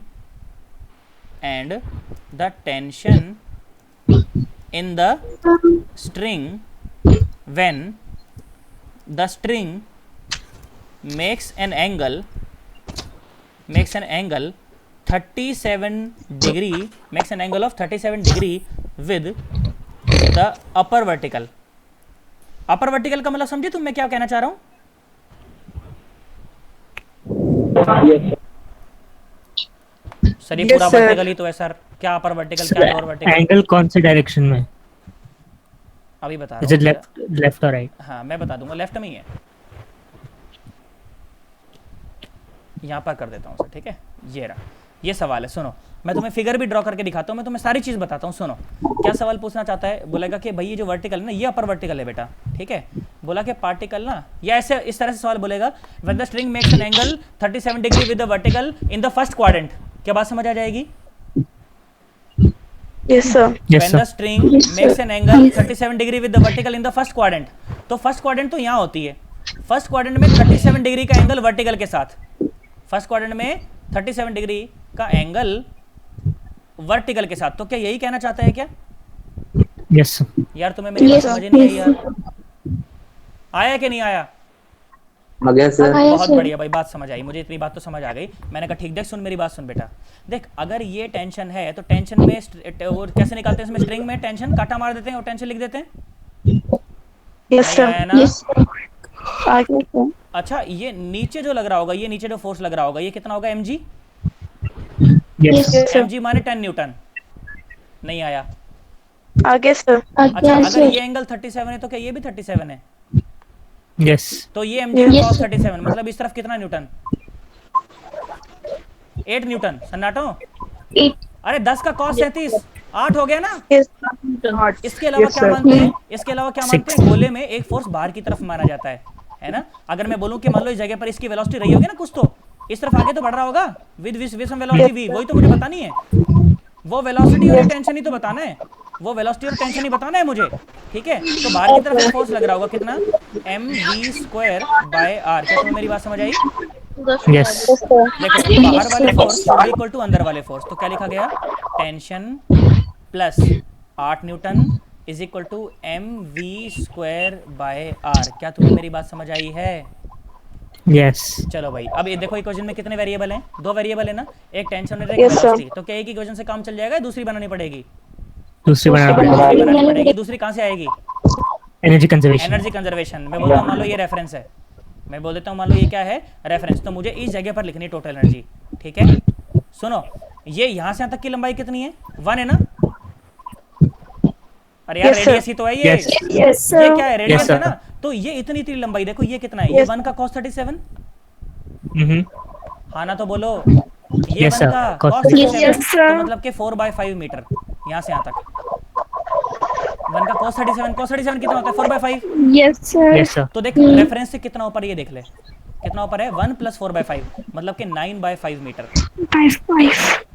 in the string when the string makes an angle 37 degree, makes an angle of 37 degree with the upper vertical. Upper vertical का मतलब समझे तुम मैं क्या कहना चाह रहा हूं? सर ये पूरा वर्टिकल ही तो है सर। क्या अपर वर्टिकल, क्या लोअर वर्टिकल? एंगल कौन से डायरेक्शन में? अभी बता इज रहा इट हूं। लेफ्ट और राइट? हाँ मैं बता दूंगा, लेफ्ट में ही है। यहाँ पर कर देता हूँ सर, ठीक है। ये रहा, ये सवाल है। सुनो मैं तुम्हें फिगर भी ड्रॉ करके दिखाता हूँ, मैं तुम्हें सारी चीज़ बताता हूँ। सुनो क्या सवाल पूछना चाहता है, बोलेगा कि भाई ये जो वर्टिकल है ना, ये अपर वर्टिकल है बेटा, ठीक है। बोला कि पार्टिकल ना, या ऐसे इस तरह से सवाल बोलेगा, when the string makes an angle 37 degree with the vertical in the first quadrant. क्या बात समझ आ जाएगी? yes sir when the string makes an angle 37 degree with the vertical in the first quadrant. तो फर्स्ट क्वाड्रेंट तो यहाँ होती है, first quadrant में 37 डिग्री का एंगल वर्टिकल के साथ, फर्स्ट क्वाड्रेंट में 37 डिग्री का एंगल वर्टिकल के साथ। तो क्या यही कहना चाहता है क्या? यस यार तुम्हें मेरी बात समझ नहीं आई यार? आया कि नहीं आया? बहुत बढ़िया भाई, बात समझ आई, मुझे इतनी बात तो समझ आ गई। मैंने कहा ठीक, देख सुन मेरी बात सुन बेटा, देख अगर ये टेंशन है तो टेंशन में वो कैसे निकालते हैं? इसमें स्ट्रिंग में टेंशन काटा मार देते हैं और टेंशन लिख देते हैं। yes sir आया ना? आगे sir अच्छा ये नीचे जो लग रहा होगा, ये नीचे जो फोर्स लग रहा होगा, ये कितना होगा? mg। यस mg माने 10 न्यूटन। नहीं आया? आगे sir अच्छा अगर ये एंगल 37 है तो क्या ये भी 37 है? यस तो ये mg का cos 37 मतलब इस तरफ कितना न्यूटन? 8 न्यूटन। सन्नाटो, अरे 10 का cos 37 8 हो गया ना? yes इसके अलावा क्या मानते हैं? इसके अलावा क्या मानते हैं? गोले में एक फोर्स बाहर की तरफ माना जाता है ना? अगर मैं बोलूं कि मान लो इस जगह पर इसकी वेलोसिटी रही होगी ना कुछ, तो इस तरफ आगे तो बढ़ रहा होगा विद विद वेलोसिटी v, वही तो मुझे बतानी है। वो वेलोसिटी और टेंशन ही तो बताना है, वो वेलोसिटी और टेंशन ही बताना है मुझे, ठीक है। तो बाहर की तरफ फोर्स लग रहा होगा कितना? mv²/r। क्या तुम्हें मेरी बात समझ आई? यस देखो बाहर वाले फोर्स इक्वल टू अंदर वाले फोर्स, तो क्या लिखा गया? Tension plus 8 newton is equal to mv²/r। क्या तुम्हें मेरी बात समझ आई है? यस चलो भाई, अब ये देखो इक्वेशन में कितने वेरिएबल हैं? 2 वेरिएबल है ना, एक टेंशन और एक Yes, sir. वेलोसिटी। तो क्या एक इक्वेशन से काम चल जाएगा? दूसरी बनानी पड़ेगी? दूसरी बनाना पड़ेगा। दूसरी बनानी पड़ेगी। दूसरी कहाँ से आएगी? Energy conservation. Energy conservation. मैं बोलता हूँ मान लो ये रेफरेंस है, मैं बोल देता हूँ मान लो ये क्या है, रेफरेंस। तो मुझे इस जगह पर लिखनी है टोटल एनर्जी, ठीक है। सुनो, ये यहाँ से यहाँ तक की लंबाई कितनी है, 1 है ना। अरे यार Yes, sir. रेडियस ही तो है ये। Yes. Yes, ये sir. क्या है, रेडियस Yes, है sir. ना। तो ये इतनी इतनी लंबाई देखो, ये कितना है, ये Yes. 1 का cos 37। हम्म। हाँ ना, तो बोलो ये Yes, 1 sir. का Cos cos 37, Yes, sir. तो मतलब के 4/5 मीटर यहाँ से यहाँ तक। 1 का cos 37 कितना होता है, 4/5। Yes, sir. Yes sir. तो देख रेफरेंस से कितना ऊपर है, ये देख ले कितना ऊपर है, 1 + 4/5 मतलब कि 9/5 मीटर। 5.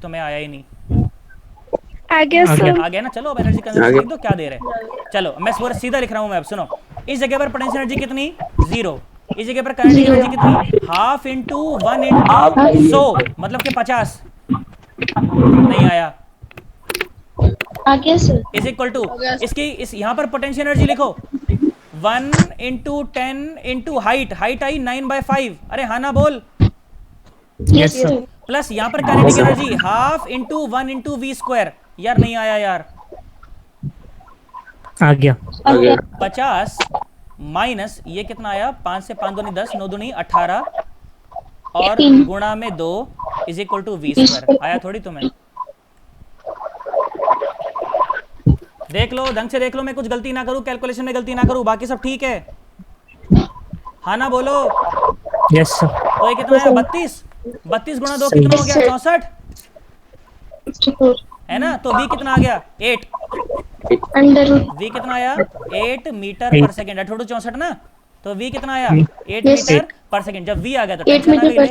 तो मैं आया ही नहीं, आगे आ गया। sir. आ गया ना। चलो अब एनर्जी कंजर्वेशन लिख दो, क्या दे रहे हैं। चलो मैं पूरा सीधा लिख रहा हूँ मैं। अब सुनो, इस जगह पर पोटेंशियल एनर्जी कितनी, 0। इस जगह पर काइनेटिक एनर्जी कितनी, 1/2 × 1 × 100 मतलब कि 50। नहीं आया। आगे सर। इज इक्वल टू इसकी इस यहाँ पर पोटेंशियल एनर्जी लिखो, 1 × 10 × हाइट। Height I 9/5। अरे हाँ ना बोल। Yes sir. प्लस यहाँ पर काइनेटिक एनर्जी 1/2 × 1 × v²। यार नहीं आया यार। आ गया। 50 माइनस ये कितना आया, 5 से 5 दूनी 10, 9 दूनी 18 और गुणा में 2 इज इक्वल टू v²। आया थोड़ी तुम्हें। देख लो ढंग से देख लो, मैं कुछ गलती ना करूं, कैलकुलेशन में गलती ना करूं, बाकी सब ठीक है। हाँ ना बोलो। Yes sir. तो ये कितना आया, 32। 32 गुणा 2 कितना हो गया, 64 है ना। तो v कितना आ गया, 8। v कितना आया, 8 मीटर पर सेकेंड। 8 × 64 ना, तो v कितना आया, 8 मीटर पर सेकेंड। जब v आ गया तो टेंशन आ गई ले।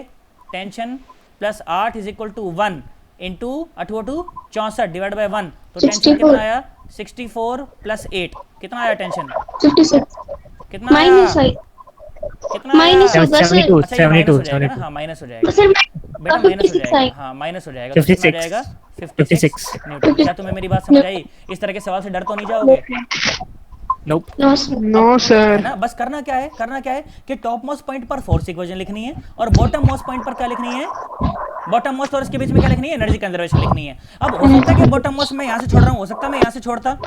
Tension plus 8 is equal to 1 into 8 × 64 divide by 1। तो टेंशन कितना आया, 64 + 8 कितना आया टेंशन, 56 कितना आया, माइनस आई कितना माइनस आया? होगा सर। 72 अच्छा ये माइनस हो जाएगा ना, 72। हाँ माइनस हो जाएगा। सर बेटा माइनस हो 56 जाएगा, आई। हाँ माइनस हो जाएगा। तो कितना 56 जाएगा, 56 न्यूटन। क्या तुम्हें मेरी बात समझ आई? इस तरह के सवाल से डर तो नहीं जाओगे, नोप। No sir. No, है sir. ना। बस करना क्या है, करना क्या है कि टॉप मोस्ट पॉइंट पर फोर्स इक्वेशन लिखनी है और बॉटम मोस्ट पॉइंट पर क्या लिखनी है, बॉटम मोस्ट और इसके बीच में क्या लिखनी है, एनर्जी कंजर्वेशन लिखनी है। अब हो सकता है कि बॉटम मोस्ट मैं यहाँ से छोड़ रहा हूँ, हो सकता है मैं यहाँ से छोड़ता।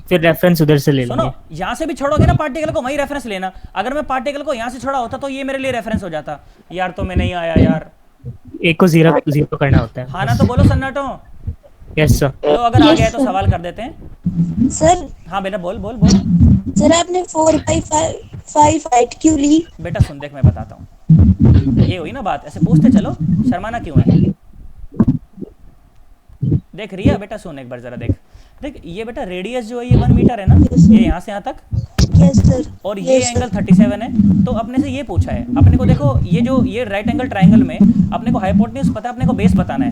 फिर रेफरेंस उधर से ले सुनो, लेंगे। यहाँ से भी छोड़ोगे ना पार्टिकल को, वही रेफरेंस लेना। अगर मैं पार्टिकल को यहाँ से छोड़ा होता तो ये मेरे लिए रेफरेंस हो जाता। यार तो मैं नहीं आया यार। एक को जीरो करना होता है। हाँ ना, तो बोलो सन्नाटो। Yes sir. लो अगर आ Yes, गया है तो sir. सवाल कर देते हैं। सर हाँ बेटा बोल बोल बोल। सर आपने 4/5 हाइट क्यों ली? बेटा सुन देख, मैं बताता हूँ। ये हुई ना बात, ऐसे पूछते चलो, शर्माना क्यों है। देख रिया बेटा सुन एक बार जरा देख। देख ये बेटा रेडियस जो है ये 1 मीटर है ना, ये यहाँ से यहाँ तक, यस सर। और ये एंगल 37 है। तो अपने से ये पूछा है, अपने को देखो ये जो ये राइट एंगल ट्रायंगल में अपने को हाइपोटेन्यूज पता है, अपने को बेस बताना है,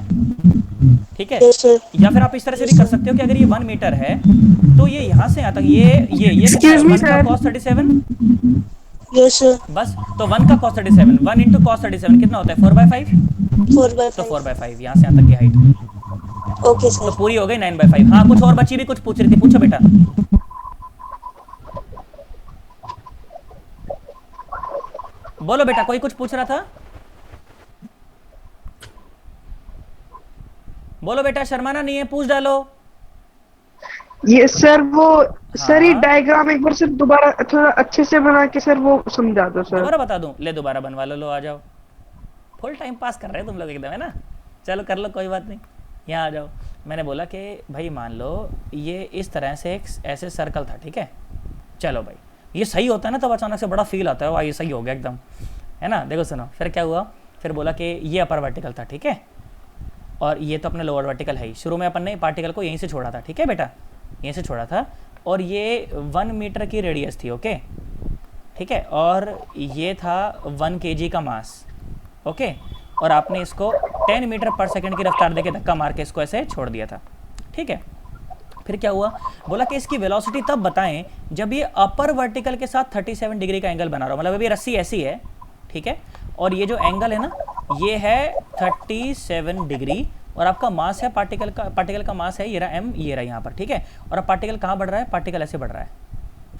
ठीक है। Yes sir. या फिर आप इस तरह से भी कर सकते हो कि अगर ये 1 मीटर है तो ये यहाँ से यहाँ तक ये Excuse me, 1 का sir. cos 37, yes sir. बस। तो 1 का cos 37, 1 × cos 37 कितना होता है, 4/5। तो 4/5 4/5 यहाँ से यहाँ तक की हाइट ओके तो सर। पूरी हो गई 9/5। हाँ कुछ और बच्ची भी कुछ पूछ रही थी, पूछो बेटा। बोलो बेटा, कोई कुछ पूछ रहा था, बोलो बेटा, शर्माना नहीं है, पूछ डालो। ये सर वो सर ये हाँ। डायग्राम एक बार सर दोबारा थोड़ा अच्छे से बना के सर वो समझा दो सर। दोबारा बता दूं, ले दोबारा बनवा लो, लो आ जाओ। फुल टाइम पास कर रहे हो तुम लोग एकदम, है ना। चलो कर लो, कोई बात नहीं, यहाँ आ जाओ। मैंने बोला कि भाई मान लो ये इस तरह से एक ऐसे सर्कल था, ठीक है। चलो भाई ये सही होता है ना, तब अचानक से बड़ा फील आता है, वाह ये सही हो गया एकदम, है ना। देखो सुनो, फिर क्या हुआ, फिर बोला कि ये अपर वर्टिकल था, ठीक है, और ये तो अपने लोअर वर्टिकल है ही। शुरू में अपन ने पार्टिकल को यहीं से छोड़ा था, ठीक है बेटा, यहीं से छोड़ा था, और ये 1 मीटर की रेडियस थी, ओके, ठीक है, और ये था 1 kg का मास, ओके, और आपने इसको 10 मीटर पर सेकंड की रफ्तार देके धक्का मार के इसको ऐसे छोड़ दिया था, ठीक है। फिर क्या हुआ, बोला कि इसकी वेलोसिटी तब बताएं जब ये अपर वर्टिकल के साथ 37 डिग्री का एंगल बना रहा हो, मतलब अभी रस्सी ऐसी है, ठीक है, और ये जो एंगल है ना ये है 37 डिग्री, और आपका मास है पार्टिकल का मास है ये रहा m, ये रहा यहाँ पर, ठीक है। और अब पार्टिकल कहाँ बढ़ रहा है, पार्टिकल ऐसे बढ़ रहा है,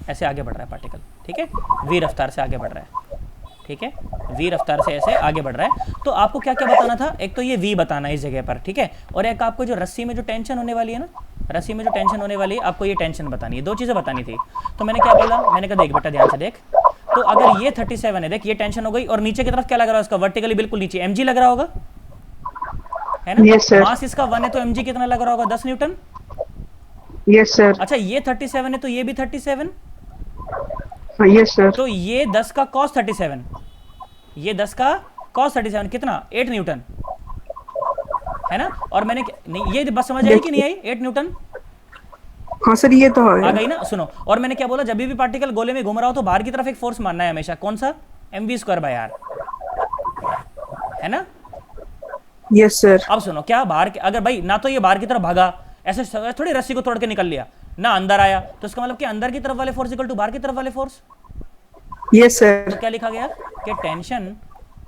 ऐसे आगे बढ़ रहा है पार्टिकल, ठीक है, v रफ्तार से आगे बढ़ रहा है, ठीक है, v रफ्तार से ऐसे आगे बढ़ रहा है। तो आपको क्या क्या बताना था, एक तो ये v बताना है इस जगह पर, ठीक है, और एक आपको जो रस्सी में जो टेंशन होने वाली है ना, रस्सी में जो टेंशन होने वाली है, आपको ये टेंशन बतानी है, दो चीज़ें बतानी थी। तो मैंने क्या बोला, मैंने कहा देख बेटा ध्यान से देख, तो अगर ये 37 है, देख ये टेंशन हो गई, और नीचे की तरफ क्या लग रहा है उसका, वर्टिकली बिल्कुल नीचे mg लग रहा होगा, है ना। Yes, sir. मास इसका 1 है तो mg कितना लग रहा होगा, 10 न्यूटन। Yes sir. अच्छा ये 37 है तो ये भी 37, यस सर। तो ये 10 का cos 37, ये 10 का cos 37 कितना, 8 न्यूटन, है ना। और मैंने नहीं, ये बस समझ आई कि नहीं आई, 8 न्यूटन हाँ सर, ये तो आ है। गई ना। सुनो, और मैंने क्या बोला, जब भी पार्टिकल गोले में घूम रहा हो तो बाहर की तरफ एक फोर्स मानना है हमेशा, कौन सा, mv²/r, है ना। Yes sir. अब सुनो, क्या बाहर के, अगर भाई ना तो ये बाहर की तरफ भागा, ऐसे थोड़ी रस्सी को तोड़ के निकल लिया ना, अंदर आया, तो इसका मतलब कि अंदर की तरफ वाले फोर्स इक्वल टू बाहर की तरफ वाले फोर्स। Yes sir. तो क्या लिखा गया कि tension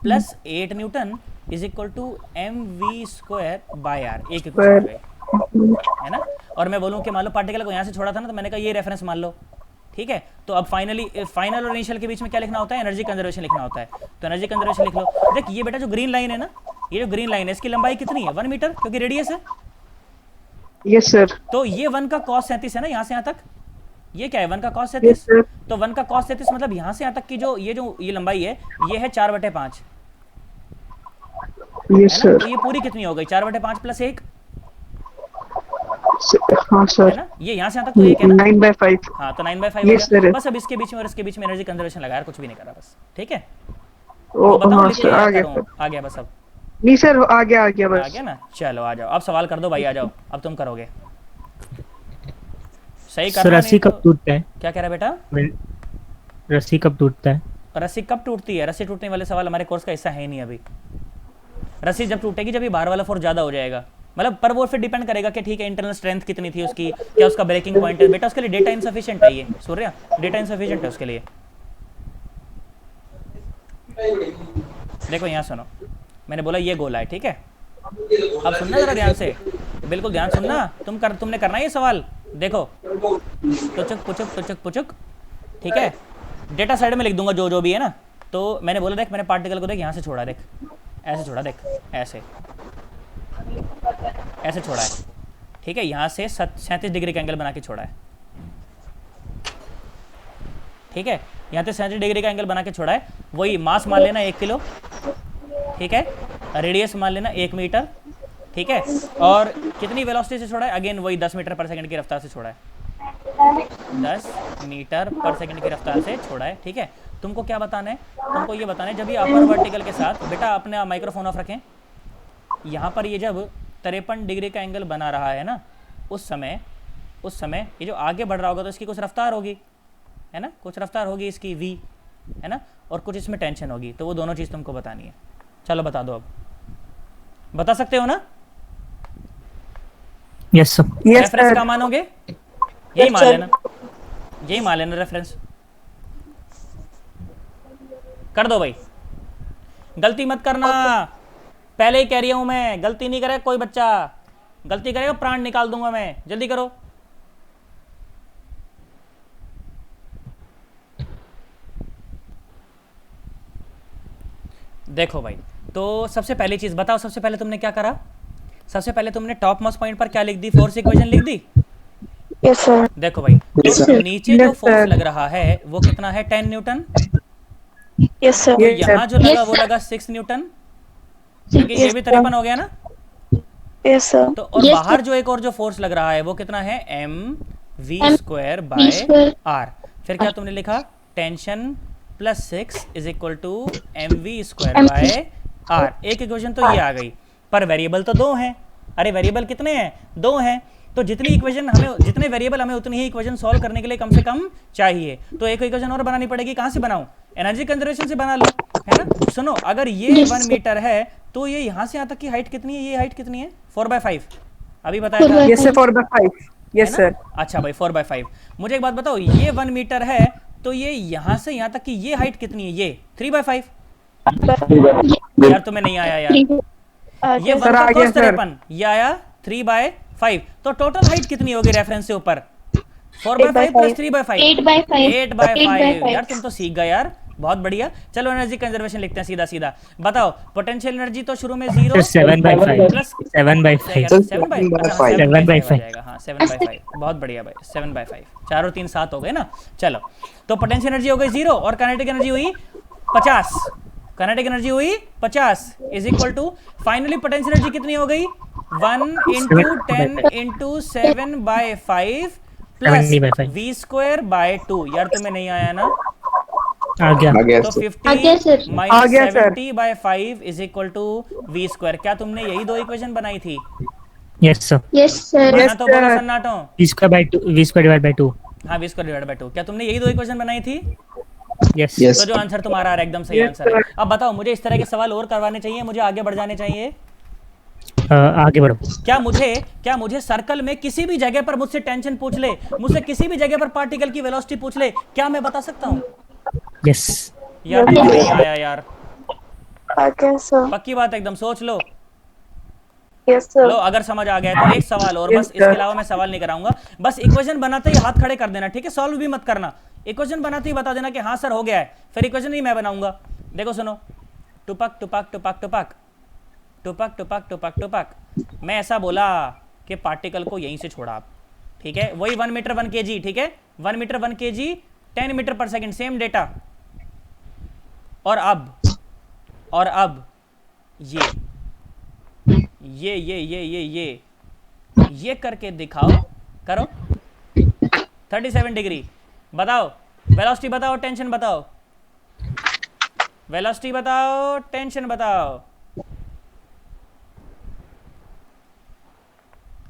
plus 8 newton is equal to mv²/r, एक इक्वेशन पे, है ना। और मैं बोलूं कि मान लो पार्टिकल को यहाँ से छोड़ा था ना, तो मैंने कहा ये रेफरेंस मान लो, ठीक है। तो अब फाइनल और इनिशियल के बीच में क्या लिखना होता है, एनर्जी कंजर्वेशन लिखना होता है, तो एनर्जी कंजर्वेशन लिख लो। देख ये बेटा जो ग्रीन लाइन है ना, ये जो ग्रीन लाइन है, इसकी लंबाई कितनी है, 1 मीटर, क्योंकि रेडियस है। Yes sir. तो ये 1 का cos 37 है ना, यहाँ से यहाँ तक, ये क्या है, 1 का cos 37, यस सर। तो 1 का cos 37 मतलब यहाँ से यहाँ तक की जो ये लंबाई है, ये है 4/5, यस है ना। सर। तो ये पूरी कितनी हो गई, 4/5 प्लस 1, हाँ है सर। ना। ये यहाँ से यहाँ तक तो 1 है ना, 9/5। हाँ, तो 9/5 हो Yes, गया। sir. बस अब इसके बीच में और इसके बीच में एनर्जी कंजर्वेशन लगा, यार कुछ भी नहीं करा बस, ठीक है। ओ तो बताओ हाँ लिख के सर, आ याद गया करूँ, सर। आ गया बस अब, नहीं सर, आ गया आ बस। गया ना। चलो आ जाओ, अब सवाल कर दो भाई, आ जाओ, अब तुम करोगे, सही सर करना, रस्सी नहीं तो कब टूटता है? क्या कह रहा है बेटा, रस्सी कब टूटता है? रस्सी कब टूटती है, रस्सी टूटने वाले सवाल हमारे कोर्स का हिस्सा है ही नहीं अभी। रस्सी जब टूटेगी जब ये बाहर वाला फोर्स ज्यादा हो जाएगा, मतलब पर वो फिर डिपेंड करेगा कि ठीक है इंटरनल स्ट्रेंथ कितनी थी उसकी, क्या उसका ब्रेकिंग पॉइंट है। बेटा उसके लिए डेटा इनसफिशिएंट है, ये सूर्या डेटा इनसफिशिएंट है उसके लिए। देखो यहाँ सुनो, मैंने बोला ये गोला है, ठीक है। अब सुनना जरा ध्यान से, बिल्कुल ध्यान सुनना, तुमने करना है ये सवाल, देखो टुचुक पुचुक टुचुक पुचुक, ठीक है। डेटा साइड में लिख दूंगा जो जो भी है ना। तो मैंने बोला देख, मैंने पार्टिकल को देख यहाँ से छोड़ा, देख ऐसे छोड़ा, देख ऐसे ऐसे छोड़ा है, ठीक है। यहाँ से 37 डिग्री का एंगल बना के छोड़ा है, ठीक है। यहाँ से 37 डिग्री का एंगल बना के छोड़ा है। वही मास मान लेना 1 किलो, ठीक है। रेडियस मान लेना 1 मीटर, ठीक है। और कितनी वेलोसिटी से छोड़ा है, अगेन वही 10 मीटर पर सेकंड की रफ्तार से छोड़ा है, 10 मीटर पर सेकंड की रफ्तार से छोड़ा है, ठीक है। तुमको क्या बताना है, तुमको ये बताना है जब ये अपर वर्टिकल के साथ, बेटा अपने माइक्रोफोन ऑफ रखें, यहाँ पर ये जब 53 डिग्री का एंगल बना रहा है ना, उस समय ये जो आगे बढ़ रहा होगा तो इसकी कुछ रफ्तार होगी, है ना, कुछ रफ्तार होगी इसकी v, है ना, और कुछ इसमें टेंशन होगी, तो वो दोनों चीज़ तुमको बतानी है। चलो बता दो, अब बता सकते हो ना। Yes sir. रेफरेंस का मानोगे, यही मान लेना, यही मान लेना रेफरेंस, कर दो भाई, गलती मत करना, पहले ही कह रही हूं मैं, गलती नहीं करे कोई बच्चा, गलती करेगा प्राण निकाल दूंगा मैं, जल्दी करो। देखो भाई, तो सबसे पहली चीज बताओ, सबसे पहले तुमने क्या करा, सबसे पहले तुमने टॉप मोस्ट पॉइंट पर क्या लिख दी, फोर्स इक्वेशन लिख दी। Yes sir. देखो भाई, तो नीचे जो Yes, फोर्स sir. लग रहा है वो कितना है, 10 न्यूटन। Yes sir. तो Yes, यहाँ sir. जो लगा Yes, वो sir. लगा 6 न्यूटन, क्योंकि ये Yes, भी sir. 53 हो गया ना। Yes sir. तो और बाहर जो एक और जो फोर्स लग रहा है वो कितना है, mv²/r। फिर क्या तुमने लिखा, tension plus 6 is equal to mv²/r। एक इक्वेशन तो ये आ गई, पर वेरिएबल तो 2 हैं। अरे वेरिएबल कितने हैं, 2 हैं। तो जितनी इक्वेशन हमें, जितने वेरिएबल हमें उतनी ही इक्वेशन सॉल्व करने के लिए कम से कम चाहिए। तो एक इक्वेशन और बनानी पड़ेगी, कहाँ से बनाऊं, एनर्जी कंजर्वेशन से बना लो, है ना। सुनो, अगर ये 1 मीटर है तो ये यहाँ से यहाँ तक की हाइट कितनी है, ये हाइट कितनी है, 4/5 अभी बताया था, यस सर, 4/5। Yes sir. अच्छा भाई 4/5। मुझे एक बात बताओ, ये 1 मीटर है तो ये यहाँ से यहाँ तक की ये हाइट कितनी है, ये 3/5। यार तुम्हें नहीं आया यार, ये 1 सर, का आ गया, cos सर। 53, ये आया 3/5। तो टोटल हाइट कितनी होगी रेफरेंस से ऊपर, 4/5 प्लस 3/5, 8/5। 8/5। यार तुम तो सीख गए यार, बहुत बढ़िया। चलो एनर्जी कंजर्वेशन लिखते हैं सीधा सीधा। बताओ पोटेंशियल एनर्जी तो शुरू में 0 सर 7/5 प्लस 7/5 7/5 आ 7/5 जाएगा। हाँ 7/5 बहुत बढ़िया भाई 7/5 4 और 3 7 हो गए ना। चलो तो पोटेंशियल एनर्जी हो गई 0 और काइनेटिक एनर्जी हुई 50। काइनेटिक एनर्जी हुई 50 is equal to finally potential energy कितनी हो गई 1 × 10 × 7/5 प्लस 70/5 v स्क्वायर बाय 2। यार तुम्हें नहीं आया ना? आ गया तो 50 आ गया, minus sir. 70/5 is equal to v square. क्या तुमने यही दो इक्वेशन बनाई थी? यस सर यस सर माना तो बोलो sir. सन्नाटो। v square divided by 2 हाँ v स्क्वायर डिवाइड बाय 2। क्या तुमने यही दो इक्वेशन बनाई थी? यस तो जो आंसर तुम्हारा आ रहा है एकदम सही आंसर है। अब बताओ मुझे इस तरह के सवाल और करवाने चाहिए, मुझे आगे बढ़ जाने चाहिए। आगे बढ़ो क्या मुझे सर्कल में किसी भी जगह पर मुझसे टेंशन पूछ ले, मुझसे किसी भी जगह पर पार्टिकल की वेलोसिटी पूछ ले, क्या मैं बता सकता हूँ? यस यार तुम्हें नहीं आया यार, आगे सर। पक्की बात एकदम सोच लो। यस लो सर। अगर समझ आ गया तो एक सवाल और बस, इसके अलावा मैं सवाल नहीं कराऊंगा। बस इक्वेशन बनाते ही हाथ खड़े कर देना, ठीक है? सॉल्व भी मत करना, इक्वेशन बनाते ही बता देना कि हाँ सर हो गया है, फिर इक्वेशन नहीं मैं बनाऊंगा। देखो सुनो, टुपक टुपक टुपक टुपक टुपक टुपक टुपक टुपक। मैं ऐसा बोला कि पार्टिकल को यहीं से छोड़ा आप, ठीक है? वही 1 मीटर 1 kg, ठीक है? 1 मीटर 1 kg 10 मीटर पर सेकंड, सेम डेटा। और अब ये करके दिखाओ, करो 37 डिग्री। बताओ वेलोसिटी बताओ, टेंशन बताओ, वेलोसिटी बताओ, टेंशन बताओ।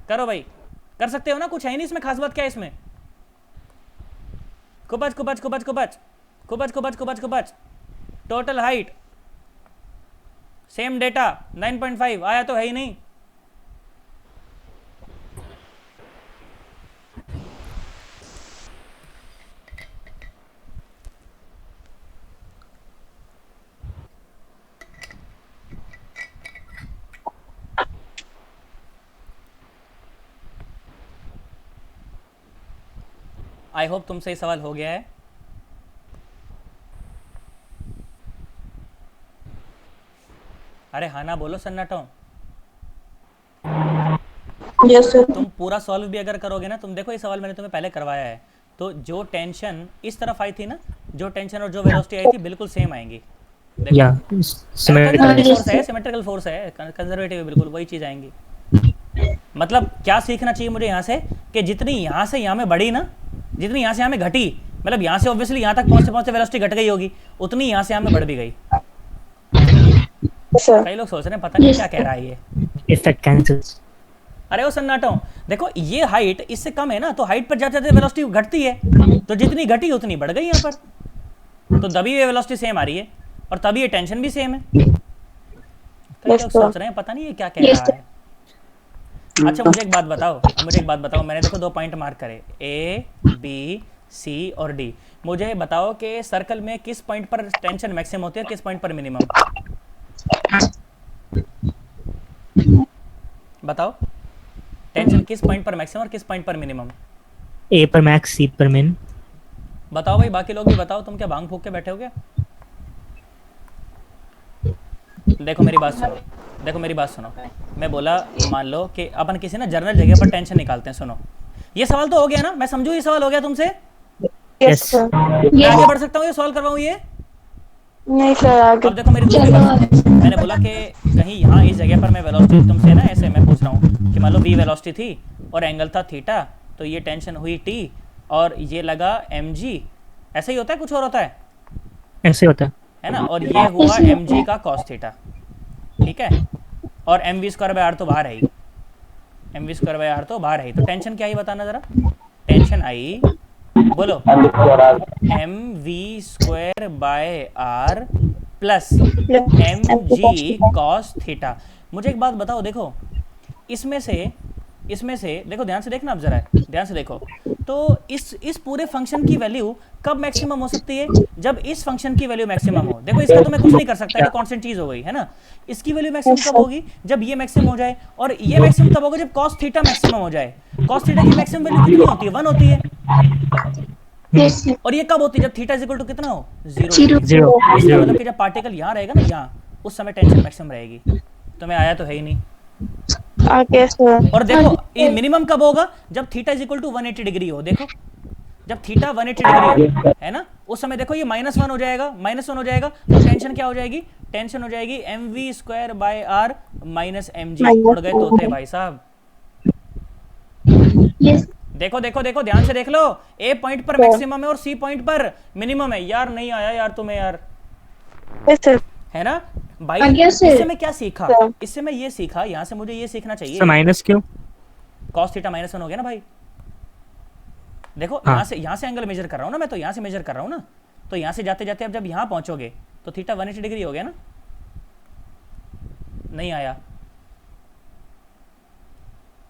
करो भाई, कर सकते हो ना? कुछ है नहीं इसमें, खास बात क्या है इसमें? कुबच कुबच कुबच कुबच कुबच कुबच कुबच कुबच। टोटल हाइट सेम डेटा 9.5 आया तो है ही नहीं। आई होप तुमसे ये सवाल हो गया है। अरे हाँ ना बोलो सन्नाटो। Yes sir. तुम पूरा सॉल्व भी अगर करोगे ना, तुम देखो ये सवाल मैंने तुम्हें पहले करवाया है, तो जो टेंशन इस तरफ आई थी ना, जो टेंशन और जो वेलोसिटी आई थी बिल्कुल सेम आएंगी। या सिमेट्रिकल फोर्स है, कंजर्वेटिव, बिल्कुल वही चीज आएंगी। मतलब क्या सीखना चाहिए मुझे यहाँ से, कि जितनी यहाँ से यहाँ में बढ़ी ना, जितनी यहाँ से यहाँ में घटी, मतलब यहाँ से ऑब्वियसली यहाँ तक पहुँचते पहुँचते वेलोसिटी घट गई होगी, उतनी यहाँ से यहाँ में बढ़ भी गई। सर। कई लोग सोच रहे हैं पता नहीं क्या कह रहा है ये। Effect cancels. अरे वो सन्नाटो, देखो ये हाइट इससे कम है ना, तो हाइट पर जाते जाते वेलोसिटी घटती है, तो जितनी घटी उतनी बढ़ गई यहाँ पर, तो तभी ये वेलोसिटी सेम आ रही है और तभी ये टेंशन भी सेम है। कई लोग सोच रहे हैं पता नहीं ये क्या कह रहा है। अच्छा मुझे एक बात बताओ, मैंने देखो 2 पॉइंट मार्क करे, ए बी सी और डी। मुझे बताओ कि सर्कल में किस पॉइंट पर टेंशन मैक्सिमम होती है, किस पॉइंट पर मिनिमम? बताओ टेंशन किस पॉइंट पर मैक्सिमम और किस पॉइंट पर मिनिमम? ए पर मैक्स, सी पर मिन। बताओ भाई, बाकी लोग भी बताओ, तुम क्या भांग फूक के बैठे हो क्या? देखो मेरी बात सुनो, मैं बोला मान लो कि अपन किसी ना जर्नल जगह पर टेंशन निकालते हैं। सुनो, ये सवाल तो हो गया ना, मैं समझू ये सवाल हो गया तुमसे? Yes sir. मैं आगे बढ़ सकता हूँ, ये सॉल्व करवाऊँ ये? नहीं सर आगे। अब देखो मेरी दूसरी बात, मैंने बोला कि कहीं यहाँ इस जगह पर मैं वेलोसिटी तुमसे ना ऐसे मैं पूछ रहा हूँ कि मान लो v वेलोसिटी थी और एंगल था थीटा, तो ये टेंशन हुई t और ये लगा mg। ऐसे ही होता है, कुछ और होता है? ऐसे होता है ना? और ये हुआ mg का cos थीटा, ठीक है? और mv² तो बाहर है ही, mv² तो बाहर है ही, तो टेंशन क्या आई बताना जरा। टेंशन आई, बोलो, mv²/r plus mg cos theta. मुझे एक बात बताओ, देखो इसमें से देखो, ध्यान से देखना, आप जरा ध्यान से देखो, तो इस पूरे फंक्शन की वैल्यू कब मैक्सिमम हो सकती है? जब इस फंक्शन की वैल्यू मैक्सिमम हो। देखो इसका तो मैं कुछ नहीं कर सकता, ये कांस्टेंट चीज हो गई है ना। इसकी वैल्यू मैक्सिमम कब होगी? जब ये मैक्सिमम हो जाए, और ये मैक्सिमम तब होगा जब cos थीटा मैक्सिमम हो जाए। cos थीटा की मैक्सिमम वैल्यू कितनी होती है? 1 होती है। Yes, sir. और ये कब होती है? जब थीटा इज इक्वल टू कितना हो? जीरो। जीरो जीरो मतलब कि जब पार्टिकल यहाँ रहेगा ना, यहाँ, उस समय टेंशन मैक्सिमम रहेगी। तुम्हें आया तो है ही नहीं। Okay, sir. और देखो ये मिनिमम कब होगा? जब theta is equal to 180 degree हो। देखो जब थीटा 180 डिग्री है ना, उस समय देखो ये -1 हो जाएगा, -1 हो जाएगा, तो टेंशन क्या हो जाएगी? टेंशन हो जाएगी mv²/r माइनस mg। उड़ गए तोते भाई साहब। यस देखो देखो देखो ध्यान से देख लो, ए पॉइंट पर मैक्सिमम है और सी पॉइंट पर मिनिमम है। यार नहीं आया यार तुम्हें यार, Yes, sir. है ना भाई? आ गया sir। इससे मैं क्या सीखा? हाँ। इससे मैं ये सीखा, यहाँ से मुझे ये सीखना चाहिए। सर माइनस क्यों? cos थीटा -1 हो गया ना भाई। देखो हाँ। यहाँ से एंगल मेजर कर रहा हूँ ना मैं, तो यहाँ से मेजर कर रहा हूँ ना, तो यहाँ से जाते जाते अब जब यहाँ पहुंचोगे तो थीटा 180 डिग्री हो गया ना। नहीं आया?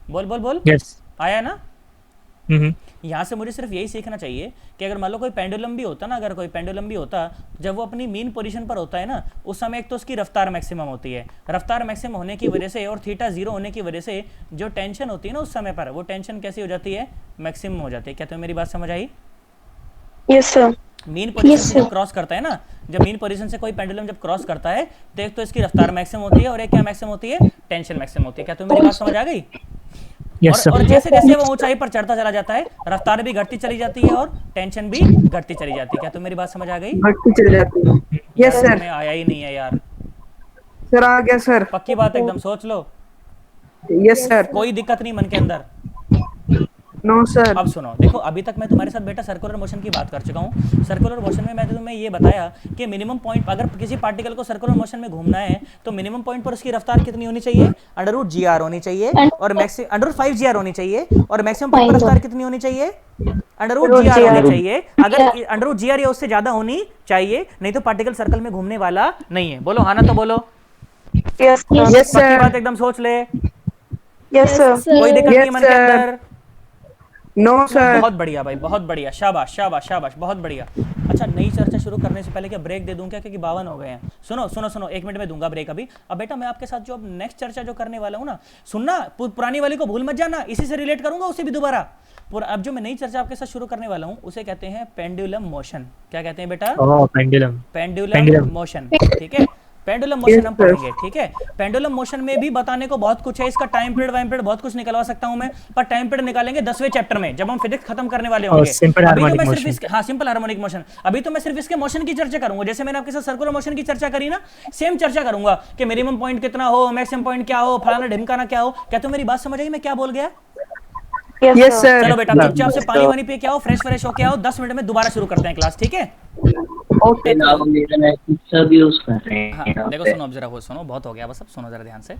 बोल बोल बोल। यस। आया ना? हम्म। यहाँ से मुझे सिर्फ यही सीखना चाहिए कि अगर मान लो कोई पेंडुलम भी होता ना, अगर कोई पेंडुलम भी होता, जब वो अपनी मीन पोजीशन पर होता है ना, उस समय एक तो उसकी रफ्तार मैक्सिमम होती है। रफ्तार मैक्सिमम होने की वजह से और थीटा 0 होने की वजह से जो टेंशन होती है ना उस समय पर, वो टेंशन कैसी हो जाती है? मैक्सिमम हो जाती है। क्या तुम्हें मेरी बात समझ आई? Yes, sir. Mean position Yes, से जब sir. क्रॉस करता है ना, जब मीन पोजीशन से कोई पेंडुलम जब क्रॉस करता है, तो एक तो इसकी रफ्तार मैक्सिमम होती है और एक क्या मैक्सिमम होती है? टेंशन मैक्सिमम होती है। क्या तुम्हें मेरी बात समझ आ गई? यस और सर। जैसे जैसे वो ऊंचाई पर चढ़ता चला जाता है, रफ्तार भी घटती चली जाती है और टेंशन भी घटती चली जाती है। क्या तुम्हें मेरी बात समझ आ गई? भट्टी चल जाती है। यस यार, सर। तुम्हें आया ही नहीं है यार। सर आ गया सर। पक्की बात एकदम सोच लो, यस सर। कोई दिक्कत नहीं मन के अंदर। No sir. अब सुनो, देखो अभी तक मैं तुम्हारे साथ बेटा सर्कुलर मोशन की बात कर चुका हूँ। सर्कुलर मोशन में मैंने तुम्हें ये बताया कि मिनिमम पॉइंट, अगर किसी पार्टिकल को सर्कुलर मोशन में घूमना है तो मिनिमम पॉइंट पर उसकी रफ्तार कितनी होनी चाहिए? √gr होनी चाहिए और √5gr होनी चाहिए, और मैक्सिमम पॉइंट पर रफ्तार कितनी होनी चाहिए? √gr होनी चाहिए। अगर √gr या उससे ज्यादा होनी चाहिए, नहीं तो पार्टिकल सर्कल में घूमने वाला नहीं है। बोलो हाँ ना तो बोलो। Yes, sir. यस पक्की सर। बात एकदम सोच ले, Yes, sir. कोई दिक्कत नहीं मन के sir. अंदर। No sir. बहुत बढ़िया भाई, बहुत बढ़िया, शाबाश शाबाश शाबाश, बहुत बढ़िया। अच्छा, नई चर्चा शुरू करने से पहले क्या ब्रेक दे दूं क्या? क्योंकि 52 हो गए हैं। सुनो सुनो सुनो, 1 मिनट में दूंगा ब्रेक अभी। अब बेटा मैं आपके साथ जो अब नेक्स्ट चर्चा जो करने वाला हूं ना, सुनना, पुरानी वाली को भूल मत जाना, इसी से रिलेट करूंगा उसे भी दोबारा। अब जो मैं नई चर्चा आपके साथ शुरू करने वाला हूं उसे कहते हैं पेंडुलम मोशन। क्या कहते हैं बेटा? ओह पेंडुलम। पेंडुलम मोशन, ठीक है। पेंडुलम मोशन हम पढ़ेंगे, ठीक है। पेंडुलम मोशन में भी बताने को बहुत कुछ है, इसका टाइम पीरियड वाइम पीरियड बहुत कुछ निकलवा सकता हूं मैं, पर टाइम पीरियड निकालेंगे 10वें चैप्टर में, जब हम फिजिक्स खत्म करने वाले होंगे। सिंपल अभी तो हार्मोनिक मैं सिर्फ मोशन। इसके, हाँ सिंपल हार्मोनिक मोशन, अभी तो मैं सिर्फ इसके मोशन की चर्चा करूंगा। जैसे मैंने आपके साथ सर्कुलर मोशन की चर्चा करी ना, सेम चर्चा करूंगा कि मिनिमम पॉइंट कितना हो, मैक्सिमम पॉइंट क्या हो, फलाना ढिमकाना क्या हो। क्या तुम मेरी बात समझ आई मैं क्या बोल गया? Yes, yes sir. सर। चलो बेटा चुपचाप से पानी वानी पे क्या हो, फ्रेश फ्रेश हो के आओ, 10 मिनट में दोबारा शुरू करते हैं क्लास, ठीक है? ओके। सब यूज कर रहे हाँ हैं। देखो सुनो, अब जरा वो सुनो, बहुत हो गया बस, अब सुनो जरा ध्यान से।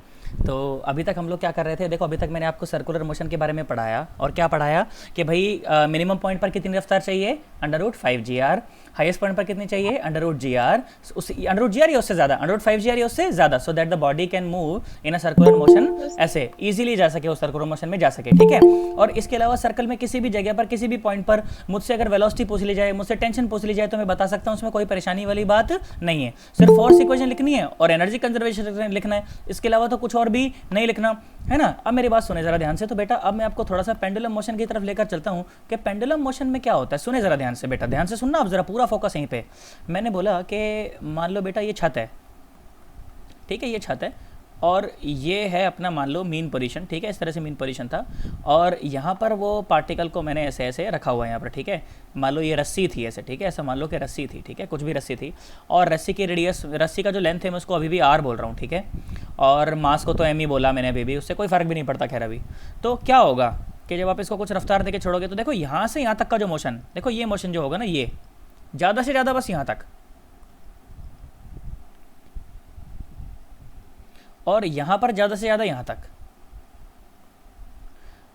तो अभी तक हम लोग क्या कर रहे थे? देखो अभी तक मैंने आपको सर्कुलर मोशन के बारे में पढ़ाया, और क्या पढ़ाया कि भाई मिनिमम पॉइंट पर कितनी रफ्तार चाहिए? √5gr। हाईएस्ट पॉइंट पर कितनी चाहिए? √gr। उस √gr या उससे ज़्यादा, √5gr या उससे ज़्यादा, सो that the body can move in a circular motion, ऐसे इजीली जा सके, उस सर्कुलर मोशन में जा सके, ठीक है। और इसके अलावा सर्कल में किसी भी जगह पर, किसी भी पॉइंट पर मुझसे अगर वेलोसिटी पूछ ली जाए, मुझसे टेंशन पूछ ली जाए, तो मैं बता सकता हूँ, उसमें कोई परेशानी वाली बात नहीं है। सिर्फ फोर्स इक्वेशन लिखनी है और एनर्जी कंजर्वेशन लिखना है, इसके अलावा तो कुछ और भी नहीं लिखना, है ना। अब मेरी बात सुने जरा ध्यान से। तो बेटा अब मैं आपको थोड़ा सा पेंडुलम मोशन की तरफ लेकर चलता हूँ कि पेंडुलम मोशन में क्या होता है। सुने जरा ध्यान से बेटा, ध्यान से सुनना, अब जरा पूरा फोकस यहीं पे। मैंने बोला कि मान लो बेटा ये छत है, ठीक है, ये छत है, और ये है अपना मान लो मीन पोजीशन, ठीक है, इस तरह से मीन पोजीशन था, और यहाँ पर वो पार्टिकल को मैंने ऐसे ऐसे रखा हुआ है यहाँ पर, ठीक है। मान लो ये रस्सी थी ऐसे, ठीक है, ऐसा मान लो कि रस्सी थी, ठीक है, कुछ भी रस्सी थी, और रस्सी की रेडियस, रस्सी का जो लेंथ है मैं उसको अभी भी r बोल रहा हूँ, ठीक है, और मास को तो m ही बोला मैंने अभी भी, उससे कोई फ़र्क भी नहीं पड़ता खैर अभी। तो क्या होगा कि जब आप इसको कुछ रफ्तार देके छोड़ोगे तो देखो यहाँ से यहाँ तक का जो मोशन, देखो ये मोशन जो होगा ना, ये ज़्यादा से ज़्यादा बस यहाँ तक, और यहाँ पर ज़्यादा से ज़्यादा यहाँ तक।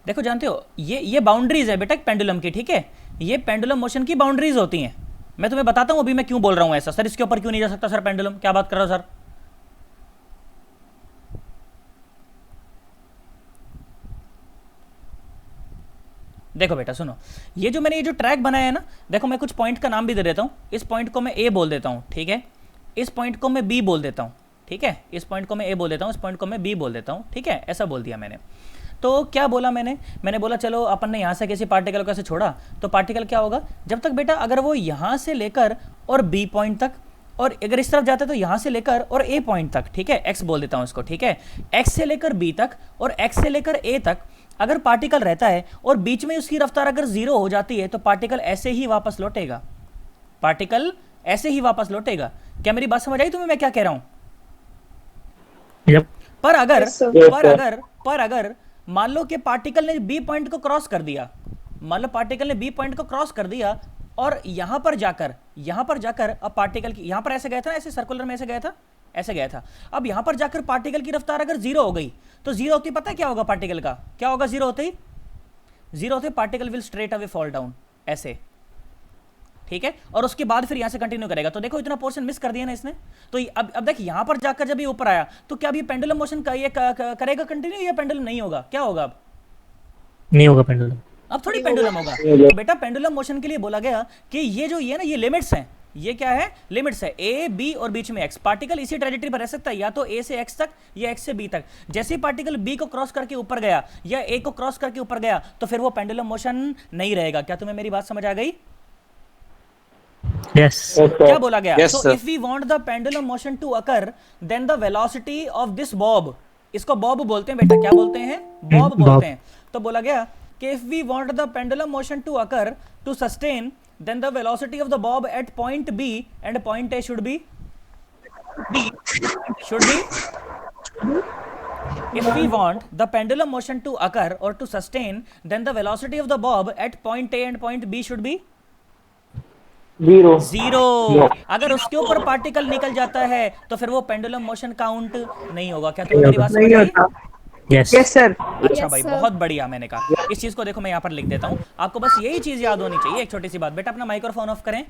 देखो जानते हो ये बाउंड्रीज है बेटा पेंडुलम की, ठीक है, ये पेंडुलम मोशन की बाउंड्रीज होती हैं। मैं तुम्हें बताता हूँ अभी मैं क्यों बोल रहा हूँ ऐसा। सर इसके ऊपर क्यों नहीं जा सकता सर पेंडुलम, क्या बात कर रहे हो सर? देखो बेटा सुनो, ये जो मैंने ये जो ट्रैक बनाया है ना, देखो मैं कुछ पॉइंट का नाम भी दे देता हूँ। इस पॉइंट को मैं ए बोल देता हूँ, ठीक है, इस पॉइंट को मैं बी बोल देता हूँ, ठीक है, इस पॉइंट को मैं ए बोल देता हूँ, इस पॉइंट को मैं बी बोल देता हूँ, ठीक है, ऐसा बोल दिया मैंने। तो क्या बोला मैंने बोला चलो अपन ने यहाँ से किसी पार्टिकल को ऐसे छोड़ा तो पार्टिकल क्या होगा, जब तक बेटा अगर वो यहाँ से लेकर और बी पॉइंट तक, और अगर इस तरफ जाता है तो यहाँ से लेकर और ए पॉइंट तक, ठीक है, एक्स बोल देता हूँ इसको, ठीक है, एक्स से लेकर बी तक और एक्स से लेकर ए तक अगर पार्टिकल रहता है और बीच में उसकी रफ्तार अगर 0 हो जाती है तो पार्टिकल ऐसे ही वापस लौटेगा, पार्टिकल ऐसे ही वापस लौटेगा। क्या मेरी बात समझ आई तुम्हें मैं क्या कह रहा हूं? Yep. पर अगर Yes, sir. पर अगर मान लो कि पार्टिकल ने बी पॉइंट को क्रॉस कर दिया, मान लो पार्टिकल ने बी पॉइंट को क्रॉस कर दिया और यहां पर जाकर अब पार्टिकल की यहां पर ऐसे गया था ना, ऐसे सर्कुलर में ऐसे गया था, अब यहां पर जाकर पार्टिकल की रफ्तार अगर 0 हो गई तो 0 होती पता है क्या होगा, पार्टिकल का क्या होगा, 0 होते particle will straight away fall down ऐसे, ठीक है, और उसके बाद फिर यहां से कंटिन्यू करेगा। तो देखो इतना पोर्शन मिस कर दिया ना इसने, तो अब देख यहां पर जाकर जब ये ऊपर आया तो क्या अब ये पेंडुलम मोशन का ये करेगा कंटिन्यू या पेंडुलम नहीं होगा, क्या होगा अब? नहीं होगा पेंडुलम। अब थोड़ी पेंडुलम होगा। तो बेटा पेंडुलम मोशन के लिए बोला गया कि ये ना ये लिमिट्स हैं, ये क्या है, लिमिट्स है, ए बी और बीच में एक्स। पार्टिकल इसी ट्रेजेक्टरी पर रह सकता है, या तो ए से एक्स तक या एक्स से बी तक। जैसे ही पार्टिकल बी को क्रॉस करके ऊपर गया या ए को क्रॉस करके ऊपर गया तो फिर वो पेंडुलम मोशन नहीं रहेगा। क्या तुम्हें मेरी बात समझ आ गई? Yes. क्या बोला गया? Yes, so sir. if we want the pendulum motion to occur then the velocity of this bob, इसको बॉब बोलते हैं बेटा, क्या बोलते हैं, बॉब bob. बोलते हैं। तो बोला गया कि if we want the pendulum motion to occur to sustain then the velocity of the bob at point B and point A should be if we want the pendulum motion to occur or to sustain then the velocity of the bob at point A and point B should be 0। अगर उसके ऊपर particle निकल जाता है तो फिर वो pendulum motion count नहीं होगा। क्या तुम्हें मेरी बात समझ नहीं आई? होता। Yes. Yes sir. अच्छा भाई बहुत बढ़िया, मैंने कहा इस चीज को देखो मैं यहाँ पर लिख देता हूँ, आपको बस यही चीज याद होनी चाहिए। एक छोटी सी बात बेटा, अपना माइक्रोफोन ऑफ करें,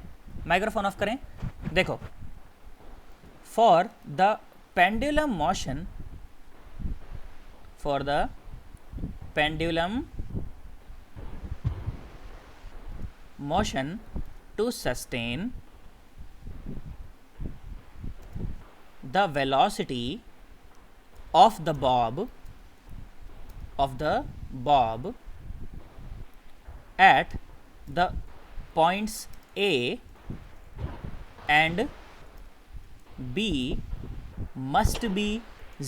माइक्रोफोन ऑफ करें। देखो for the pendulum motion to sustain the velocity of the bob at the points A and B must be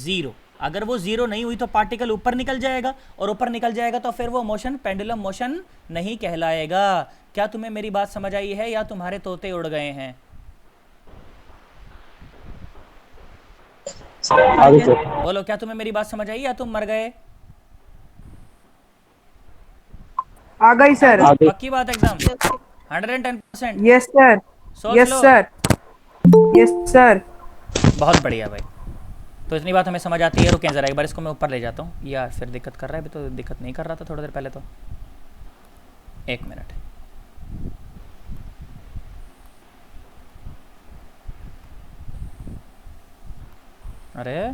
0। अगर वो 0 नहीं हुई तो पार्टिकल ऊपर निकल जाएगा, और ऊपर निकल जाएगा तो फिर वो मोशन पेंडुलम मोशन नहीं कहलाएगा। क्या तुम्हें मेरी बात समझ आई है या तुम्हारे तोते उड़ गए हैं? बोलो क्या तुम्हें मेरी बात समझ आई या तुम मर गए? आ गई सर। पक्की बात एकदम 110%? Yes sir. सोच यस लो। सर। Yes sir. बहुत बढ़िया भाई, तो इतनी बात हमें समझ आती है। रुकें ज़रा एक बार इसको मैं ऊपर ले जाता हूँ, या फिर दिक्कत कर रहा है? अभी तो दिक्कत नहीं कर रहा था थोड़ी देर पहले तो। एक मिनट, अरे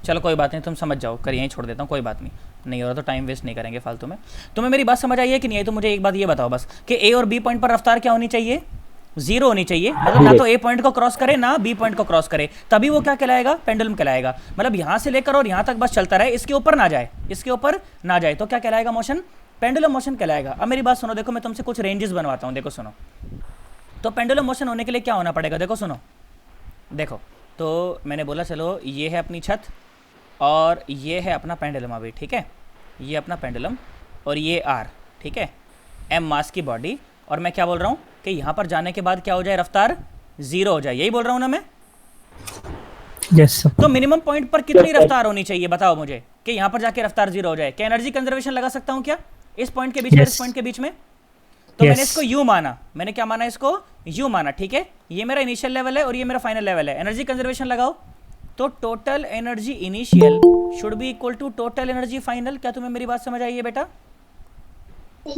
चलो कोई बात नहीं, तुम समझ जाओ, कर यहीं छोड़ देता हूँ, कोई बात नहीं हो रहा तो टाइम वेस्ट नहीं करेंगे फालतू में। तुम्हें मेरी बात समझ आई है कि नहीं आई? तो मुझे एक बात ये बताओ बस कि ए और बी पॉइंट पर रफ्तार क्या होनी चाहिए? 0 होनी चाहिए। मतलब ना तो ए पॉइंट को क्रॉस करे ना बी पॉइंट को क्रॉस करे, तभी वो क्या कहलाएगा, पेंडुलम कहलाएगा। मतलब यहाँ से लेकर और यहाँ तक बस चलता रहे, इसके ऊपर ना जाए, तो क्या कहलाएगा मोशन? पेंडुलम मोशन कहलाएगा। अब मेरी बात सुनो, देखो मैं तुमसे कुछ रेंजेस बनवाता हूँ, देखो सुनो। तो पेंडुलम मोशन होने के लिए क्या होना पड़ेगा, देखो सुनो। देखो तो मैंने बोला चलो ये है अपनी छत और ये है अपना पेंडुलम अभी, ठीक है, ये अपना पेंडुलम और ये आर, ठीक है, एम मास की बॉडी, और मैं क्या बोल रहा हूँ कि यहाँ पर जाने के बाद क्या हो जाए, रफ्तार 0 हो जाए, यही बोल रहा हूँ ना मैं? Yes. तो मिनिमम पॉइंट पर कितनी रफ्तार होनी चाहिए बताओ मुझे कि यहाँ पर जाके रफ्तार 0 हो जाए? क्या एनर्जी कंजर्वेशन लगा सकता हूँ क्या इस पॉइंट के बीच में, इस पॉइंट के बीच में? तो मैंने इसको यू माना, मैंने क्या माना, इसको यू माना, ठीक है। ये मेरा इनिशियल लेवल है और ये मेरा फाइनल लेवल है। एनर्जी कंजर्वेशन लगाओ, तो total energy initial should be equal to total energy final. क्या तुम्हें मेरी बात समझ आई है बेटा?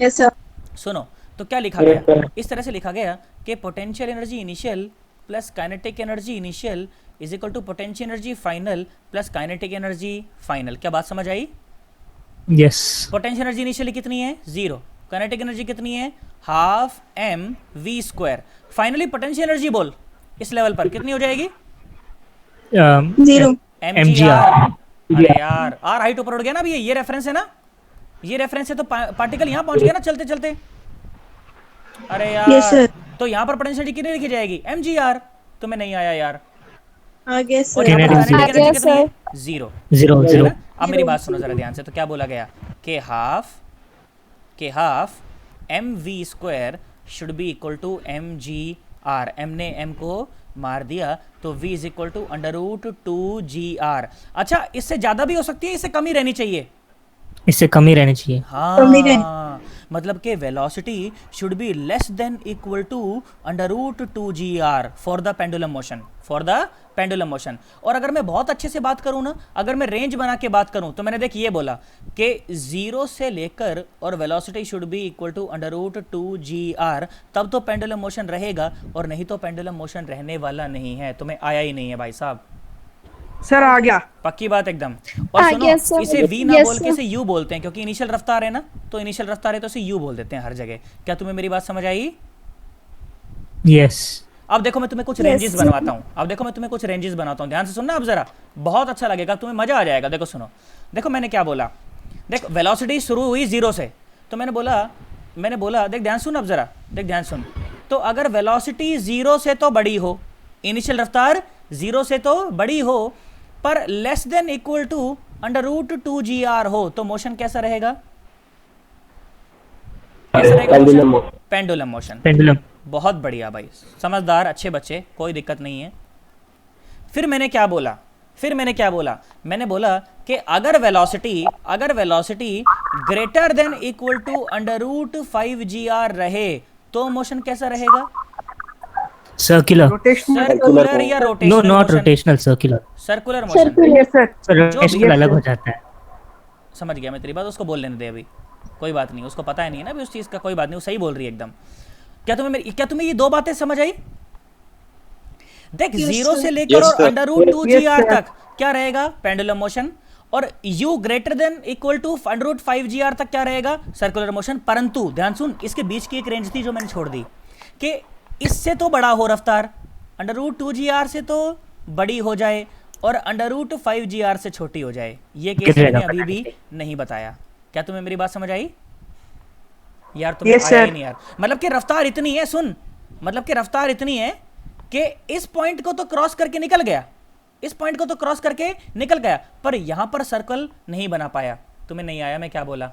Yes sir. सुनो तो क्या लिखा गया, इस तरह से लिखा गया कि potential energy initial plus kinetic energy initial is equal to potential energy final plus kinetic energy final. क्या बात समझ आई? Yes. पोटेंशियल एनर्जी इनिशियली कितनी है, 0। काइनेटिक एनर्जी कितनी है, ½ mv²। फाइनली पोटेंशियल एनर्जी बोल, इस लेवल पर कितनी हो जाएगी? 0 mgr। अरे यार r हाइट ऊपर उड़ गया ना अभी, ये रेफरेंस है ना, ये रेफरेंस है, तो पार्टिकल यहाँ पहुंच गया ना चलते चलते। अरे Yes, यार sir. तो यहाँ पर पोटेंशियल कितनी लिखी जाएगी? mgr। तुम्हें नहीं आया यार। आगे और सर यहाँ पर Kinetic kinetic zero. energy कितनी है? 0। 0 अब मेरी बात सुनो जरा ध्यान से, तो क्या बोला गया कि half M V square should be equal to M G R. M ने एम को मार दिया तो v is equal to under root 2gr। अच्छा इससे ज्यादा भी हो सकती है, इससे कम ही रहनी चाहिए। इससे कम ही रहनी चाहिए। कम ही हाँ मतलब कि velocity should be less than equal to under root 2gr for the pendulum motion. और अगर मैं बहुत अच्छे से बात करूं ना, अगर मैं रेंज बना के बात करूं, तो मैंने देख ये बोला कि 0 से लेकर और velocity should be equal to under root 2gr, तब तो पेंडुलम मोशन रहेगा, और नहीं तो पेंडुलम मोशन रहने वाला नहीं है। तुम्हें आया ही नहीं है भाई साहब, सर आ गया। पक्की बात एकदम। और आ सुनो गया सर। इसे v ना Yes, बोल के sir. इसे u बोलते हैं, क्योंकि इनिशियल रफ्तार है ना, तो इनिशियल रफ्तार है तो इसे u बोल देते हैं हर जगह। क्या तुम्हें मेरी बात समझ आई? यस अब देखो मैं तुम्हें कुछ Yes, रेंजेस sir. बनवाता हूँ। अब देखो मैं तुम्हें कुछ रेंजेस बनाता हूँ, ध्यान से सुनना अब जरा, बहुत अच्छा लगेगा, तुम्हें मजा आ जाएगा। देखो सुनो, देखो मैंने क्या बोला, देख वेलोसिटी शुरू हुई 0 से, तो मैंने बोला देख ध्यान सुन अब जरा, देख ध्यान सुन। तो अगर वेलोसिटी 0 से तो बड़ी हो, इनिशियल रफ्तार 0 से तो बड़ी हो, पर less than equal to under root 2gr हो, तो मोशन कैसा रहेगा? Pendulum motion. पेंडुलम। बहुत बढ़िया भाई, समझदार अच्छे बच्चे, कोई दिक्कत नहीं है। फिर मैंने क्या बोला, मैंने बोला कि अगर velocity greater than equal to under root 5gr रहे, तो मोशन कैसा रहेगा? सर्कुलर। रोटेशनल। सर्कुलर या no rotational? Not rotational, circular. Circular motion. Yes sir. Rotational अलग हो जाता है। समझ गया मैं तेरी बात, उसको बोल लेने दे अभी, कोई बात नहीं, उसको पता है नहीं है ना अभी उस चीज़ का, कोई बात नहीं, वो सही बोल रही है एकदम। क्या तुम्हें ये दो बातें समझ आई? देख 0 से लेकर और अंडर रूट 2gr तक क्या रहेगा? Pendulum motion. और u greater than equal to under root 5gr तक क्या रहेगा? Circular motion. परंतु ध्यान सुन, इसके बीच की एक रेंज थी जो मैंने छोड़ दी, कि इससे तो बड़ा हो रफ्तार, अंडर रूट 2gr से तो बड़ी हो जाए और अंडर रूट 5gr से छोटी हो जाए। ये केस मैंने अभी भी नहीं बताया। क्या तुम्हें मेरी बात समझ आई? यार तुम्हें Yes, आया ही sir. नहीं यार। मतलब कि रफ्तार इतनी है, सुन, मतलब कि रफ्तार इतनी है कि इस पॉइंट को तो क्रॉस करके निकल गया, पर यहां पर सर्कल नहीं बना पाया। तुम्हें नहीं आया मैं क्या बोला?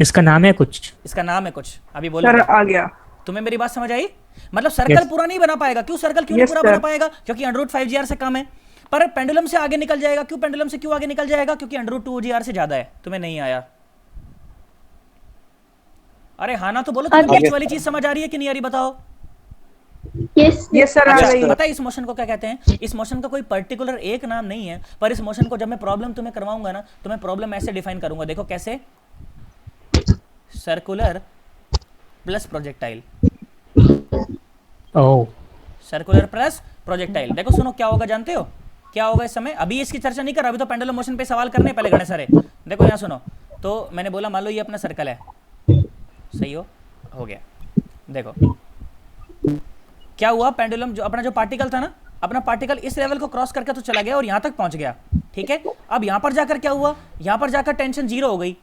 इसका नाम है कुछ। इसका नाम है कुछ, अभी सर बोलो। आ गया। तुम्हें मेरी बात समझ आई? मतलब सर्कल Yes. पूरा नहीं बना पाएगा। क्यों सर्कल क्यों नहीं Yes, पूरा sir. बना पाएगा? क्योंकि अंडर रूट 5gr से कम है। पर पेंडुलम से आगे निकल जाएगा। क्यों पेंडुलम से क्यों आगे निकल जाएगा? क्योंकि अंडर रूट 2gr से ज्यादा है। तुम्हें नहीं आया? अरे हाँ ना तो बोलो, तुम्हें बीच वाली चीज समझ आ रही है कि नहीं आ रही? बताओ। यस सर आ अच्छा गई। पता है इस मोशन को क्या कहते हैं? इस मोशन का कोई पर्टिकुलर एक नाम नहीं है, पर इस मोशन को जब मैं प्रॉब्लम तुम्हें करवाऊंगा ना, तो मैं प्रॉब्लम ऐसे डिफाइन करूंगा। देखो कैसे, सर्कुलर प्लस प्रोजेक्टाइल। ओह सर्कुलर प्लस प्रोजेक्टाइल। देखो सुनो क्या होगा, जानते हो क्या होगा इस समय? अभी इसकी चर्चा नहीं कर रहा, अभी तो पेंडुलम मोशन पे सवाल करने पहले घने सारे। देखो यहाँ सुनो, तो मैंने बोला मान लो ये अपना सर्कल है, सही हो गया। देखो क्या हुआ, पेंडुलम जो अपना जो पार्टिकल था ना, अपना पार्टिकल इस लेवल को क्रॉस करके तो चला गया और यहाँ तक पहुँच गया, ठीक है। अब यहाँ पर जाकर क्या हुआ, यहाँ पर जाकर टेंशन 0 हो गई,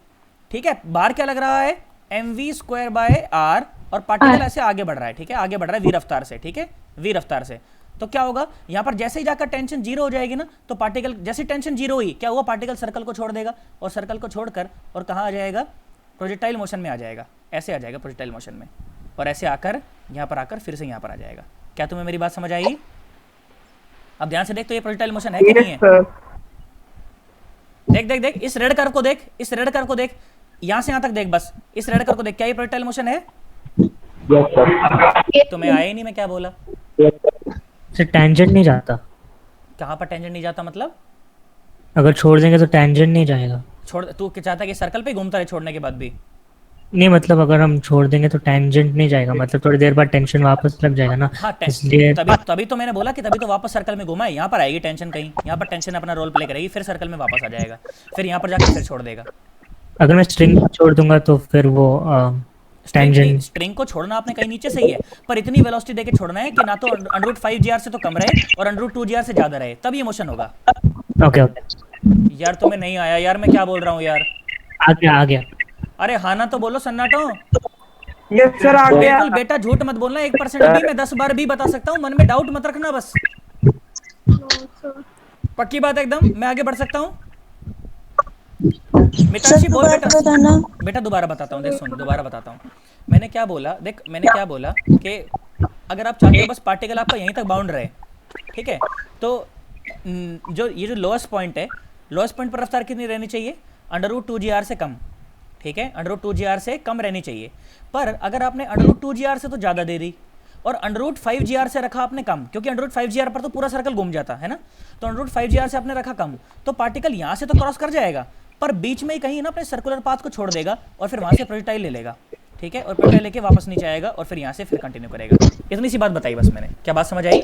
ठीक है। बाहर क्या लग रहा है? mv²/r, और पार्टिकल ऐसे आगे बढ़ रहा है, ठीक है, आगे बढ़ रहा है v रफ्तार से, ठीक है, v रफ्तार से। तो क्या होगा, यहाँ पर जैसे ही जाकर टेंशन 0 हो जाएगी ना, तो पार्टिकल जैसे टेंशन 0 हुई, क्या हुआ, पार्टिकल सर्कल को छोड़ देगा, और सर्कल को छोड़कर और कहाँ आ जाएगा? प्रोजेक्टाइल मोशन में आ जाएगा, ऐसे आ जाएगा प्रोजेक्टाइल मोशन में, और ऐसे आकर यहाँ पर आकर फिर से यहाँ पर आ जाएगा। क्या तुम्हें मेरी बात समझ आई? अब ध्यान से देख, तो ये प्रोजेक्टाइल मोशन है कि नहीं है? सर देख देख देख, इस रेड कर्व को देख, इस रेड कर्व को देख, यहाँ से यहाँ तक देख, बस इस रेड कर्व को देख, क्या ये प्रोजेक्टाइल मोशन है? तुम्हें आया ही नहीं मैं क्या बोला? से टेंजेंट नहीं जाता। कहाँ पर टेंजेंट नहीं जाता मतलब? अगर छोड़ देंगे तो टेंजेंट नहीं जाएगा। छोड़, तू क्या चाहता है कि सर्कल पे घूमता रहे छोड़ने के बाद भी? नहीं मतलब अगर हम छोड़ देंगे तो टेंजेंट नहीं जाएगा, मतलब थोड़ी देर बाद टेंशन वापस लग जाएगा ना, हाँ, इसलिए तभी तो मैंने बोला कि तभी तो वापस सर्कल में घुमा है। यहाँ पर आएगी टेंशन, कहीं यहाँ पर टेंशन अपना रोल प्ले करेगी, फिर सर्कल में वापस आ जाएगा, फिर यहाँ पर जाकर फिर छोड़ देगा। अगर मैं स्ट्रिंग छोड़ दूंगा तो फिर वो टेंजेंट। स्ट्रिंग को छोड़ना आपने कहीं नीचे सही है, पर इतनी वेलोसिटी देके छोड़ना है कि ना तो √5 GR से तो कम रहे और √2 GR से ज़्यादा रहे, तब ये मोशन होगा। ओके ओके, यार तुम्हें नहीं आया यार, मैं क्या बोल रहा हूँ यार। आ गया आ गया। अरे हाँ ना तो बोलो सन्नाटो। यस सर आ गया। बिल्कुल बेटा झूठ मत बोलना, 1% भी मैं 10 बार भी बता सकता हूँ, मन में डाउट मत रखना बस। पक्की बात एकदम, मैं आगे बढ़ सकता हूँ। मितांशी बोल बेटा। बताना। बेटा दोबारा बताता हूँ, देख सुन, दोबारा बताता हूँ। मैंने क्या बोला, देख मैंने क्या बोला कि अगर आप चाहते हो बस पार्टिकल आपका यहीं तक बाउंड रहे, ठीक है, तो जो ये जो लोएस्ट पॉइंट है, लोएस्ट पॉइंट पर रफ्तार कितनी रहनी चाहिए, √2 GR से कम, ठीक है, √2 GR से कम रहनी चाहिए। पर अगर आपने √2 GR से तो ज़्यादा दे दी और √5 GR से रखा आपने कम, क्योंकि √5 GR पर तो पूरा सर्कल घूम जाता है ना, तो √5 GR से आपने रखा कम, तो पार्टिकल यहाँ से तो क्रॉस कर जाएगा, पर बीच में ही कहीं ना अपने सर्कुलर पाथ को छोड़ देगा और फिर वहाँ से प्रोजेक्टाइल ले लेगा, ठीक है, और प्रोजेक्टाइल लेके वापस नीचे आएगा और फिर यहाँ से फिर कंटिन्यू करेगा। इतनी सी बात बताई बस मैंने, क्या बात समझ आई?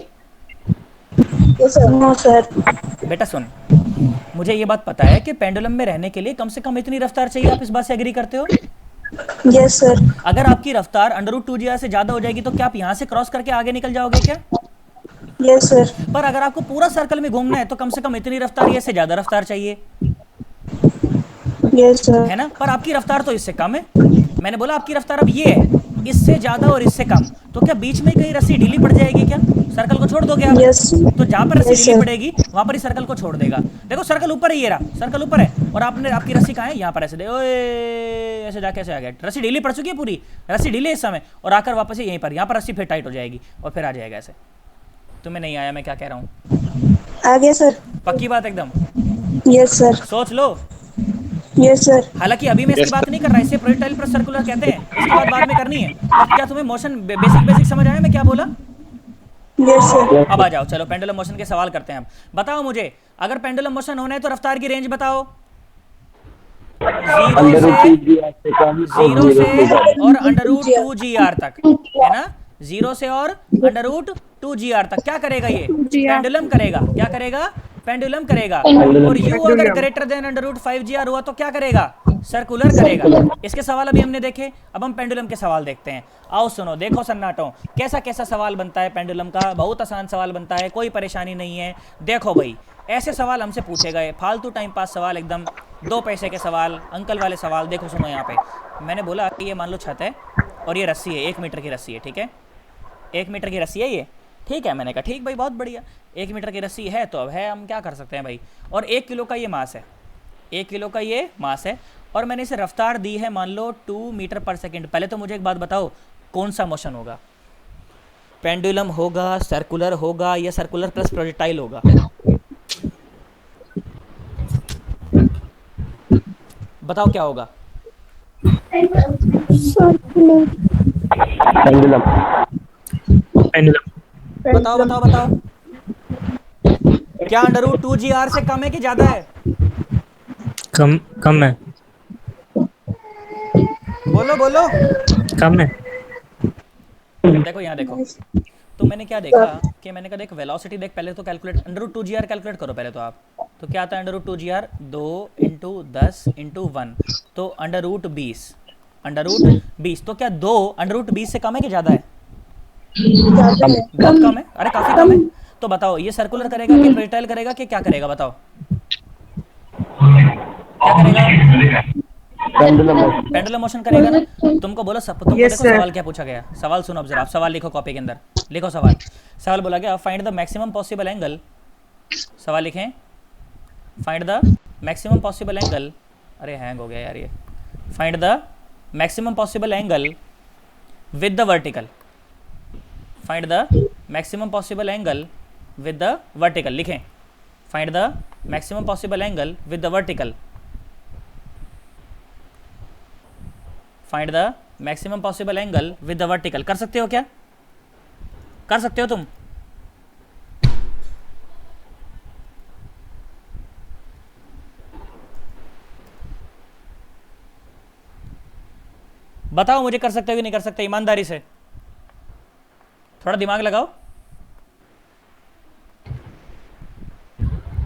No sir. बेटा सुन, मुझे ये बात पता है कि पेंडुलम में रहने के लिए कम से कम इतनी रफ्तार चाहिए, आप इस बात से एग्री करते हो? Yes sir. अगर आपकी रफ्तार √2 GR से ज़्यादा हो जाएगी तो क्या आप यहाँ से क्रॉस करके आगे निकल जाओगे क्या? Yes sir. पर अगर आपको पूरा सर्कल में घूमना है तो कम से कम इतनी रफ्तार या इससे ज़्यादा रफ्तार चाहिए, यस सर। है ना? पर आपकी रफ्तार तो इससे कम है। मैंने बोला आपकी रफ्तार अब ये है, इससे ज़्यादा और इससे कम, तो क्या बीच में कहीं रस्सी ढीली पड़ जाएगी क्या? सर्कल को छोड़ दोगे आप? यस। तो जहाँ पर रस्सी Yes, ढीली sir. पड़ेगी वहाँ पर ही सर्कल को छोड़ देगा। देखो सर्कल ऊपर है, ये रहा सर्कल ऊपर है, और आपने आपकी रस्सी कहाँ है? यहाँ पर। ऐसे दे, ओए ऐसे जाके ऐसे आ गया, रस्सी ढीली पड़ चुकी है, पूरी रस्सी ढीली है इस समय, और आकर वापस यहीं पर, यहाँ पर रस्सी फिर टाइट हो जाएगी और फिर आ जाएगा ऐसे। तुम्हें नहीं आया मैं क्या कह रहा हूँ? आ गया सर। पक्की बात एकदम? Yes sir. सोच लो। Yes sir. हालांकि अभी मैं इसकी बात नहीं कर रहा, इसे प्रोजेक्टाइल प्लस सर्कुलर कहते हैं, इसकी बात बाद में करनी है। पर क्या तुम्हें मोशन बेसिक समझ आया मैं क्या बोला? Yes sir. अब आ जाओ, चलो पेंडुलम मोशन के सवाल करते हैं। अब बताओ मुझे, अगर पेंडुलम मोशन होना है तो रफ्तार की रेंज बताओ। जीरो से और √2 GR तक, है ना? 0 से और √2 GR तक क्या करेगा ये? पेंडुलम करेगा। क्या करेगा? पेंडुलम करेगा। और u अगर ग्रेटर देन √5 GR हुआ तो क्या करेगा? सर्कुलर करेगा। इसके सवाल अभी हमने देखे, अब हम पेंडुलम के सवाल देखते हैं। आओ सुनो, देखो सन्नाटो, कैसा कैसा सवाल बनता है पेंडुलम का। बहुत आसान सवाल बनता है, कोई परेशानी नहीं है। देखो भाई, ऐसे सवाल हमसे पूछे गए, फालतू टाइम पास सवाल, एकदम 2 पैसे के सवाल, अंकल वाले सवाल। देखो सुनो, यहाँ पे मैंने बोला कि ये मान लो छत है और ये रस्सी है, 1 मीटर की रस्सी है, ठीक है, 1 मीटर की रस्सी है ये, ठीक है। मैंने कहा ठीक भाई, बहुत बढ़िया, 1 मीटर की रस्सी है तो अब है, हम क्या कर सकते हैं भाई। और 1 किलो का ये मास है, 1 किलो का ये मास है, और मैंने इसे रफ्तार दी है मान लो 2 मीटर पर सेकेंड। पहले तो मुझे एक बात बताओ, कौन सा मोशन होगा? पेंडुलम होगा, सर्कुलर होगा, या सर्कुलर प्लस प्रोजेक्टाइल होगा? बताओ क्या होगा? पेंडुलम। पेंडुलम। बताओ बताओ बताओ, क्या √2 GR से कम है कि ज़्यादा है? कम कम है। बोलो बोलो। कम है। देखो यहाँ देखो, तो मैंने क्या देखा कि मैंने कहा देख वेलोसिटी देख, पहले तो कैलकुलेट √2 GR कैलकुलेट करो पहले तो आप। तो क्या आता है √2 GR? 2 × 10 × 1, तो √20, √20। तो क्या 2 √20 से कम है कि ज़्यादा है? बहुत कम है, अरे काफ़ी कम है। तो बताओ ये सर्कुलर करेगा कि प्रोजेक्टाइल करेगा कि क्या करेगा? बताओ क्या करेगा? पेंडुलम मोशन करेगा ना। तुमको बोलो सब, तुमको Yes, देखो sir. सवाल क्या पूछा गया। सवाल सुनो अब जरा, आप सवाल लिखो कॉपी के अंदर, लिखो सवाल। सवाल बोला गया find the maximum possible angle, सवाल लिखें, find the maximum possible angle, अरे हैंग हो गया यार ये, find the maximum possible angle with the vertical, find the maximum possible angle with the vertical. लिखें, find the maximum possible angle with the vertical, find the maximum possible angle with the vertical. कर सकते हो क्या? कर सकते हो तुम? बताओ मुझे, कर सकते हो कि नहीं कर सकते? ईमानदारी से थोड़ा दिमाग लगाओ।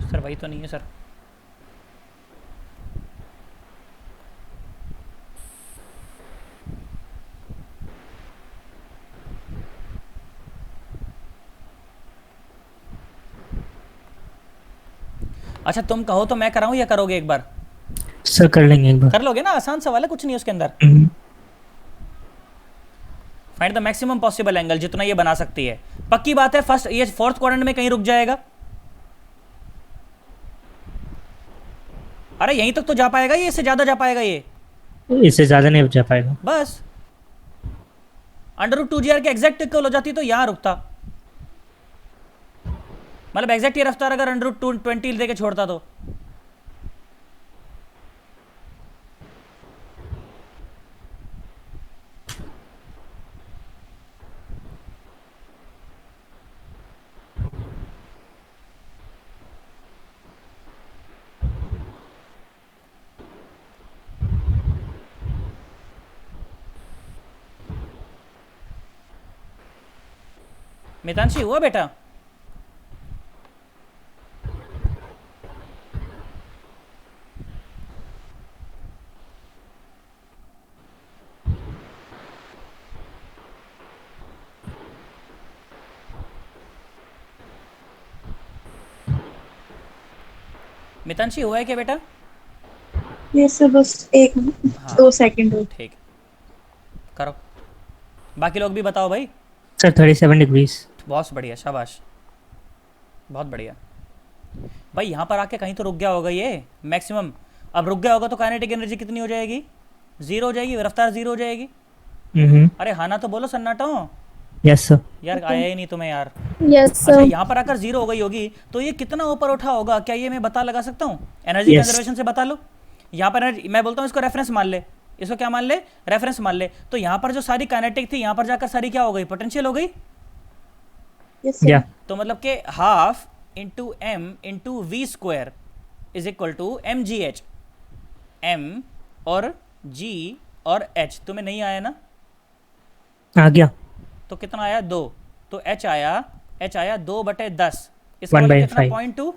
सर वही तो नहीं है सर। अच्छा तुम कहो तो मैं कराऊं या करोगे एक बार? सर कर लेंगे एक बार। कर लोगे ना, आसान सवाल है, कुछ नहीं उसके अंदर। Find the maximum possible angle, जितना ये बना सकती है। पक्की बात है फर्स्ट ये फोर्थ क्वाड्रेंट में कहीं रुक जाएगा। अरे यहीं तक तो जा पाएगा ये, इससे ज्यादा जा पाएगा ये? इससे ज्यादा नहीं जा पाएगा। बस √2gr के एग्जैक्ट इक्वल हो जाती तो यहां रुकता, मतलब एग्जैक्ट ये रफ्तार अगर √220 देके छोड़ता तो। मितांशी हुआ बेटा? मितांशी हुआ है क्या बेटा? यस सर, बस एक 2 सेकंड हो। ठीक, करो। बाकी लोग भी बताओ भाई। Sir 37 degrees. बहुत बढ़िया, शाबाश, बहुत बढ़िया भाई। यहाँ पर आके कहीं तो रुक गया होगा ये मैक्सिमम। अब रुक गया होगा तो काइनेटिक एनर्जी कितनी हो जाएगी? 0 हो जाएगी, रफ्तार 0 हो जाएगी। अरे हाँ ना तो बोलो सन्नाटो। Yes sir. यार आया ही नहीं तुम्हें यार। यस अच्छा सर। यहाँ पर आकर 0 हो गई होगी तो ये कितना ऊपर उठा होगा, क्या ये मैं बता लगा सकता हूँ? Energy Yes. कंजर्वेशन से बता लो। यहाँ पर मैं बोलता हूँ इसको रेफरेंस मान ले, इसको क्या मान ले? रेफरेंस मान ले। तो यहाँ पर जो सारी काइनेटिक थी यहाँ पर जाकर सारी क्या हो गई? पोटेंशियल हो गई। Yes sir. या तो मतलब कि half into M into V square is equal to M G H. M और जी और एच तुम्हें नहीं आया ना? आ गया। तो कितना आया? 2। तो एच आया 2/10। इसका 1 मतलब by कितना? 5. 0.2।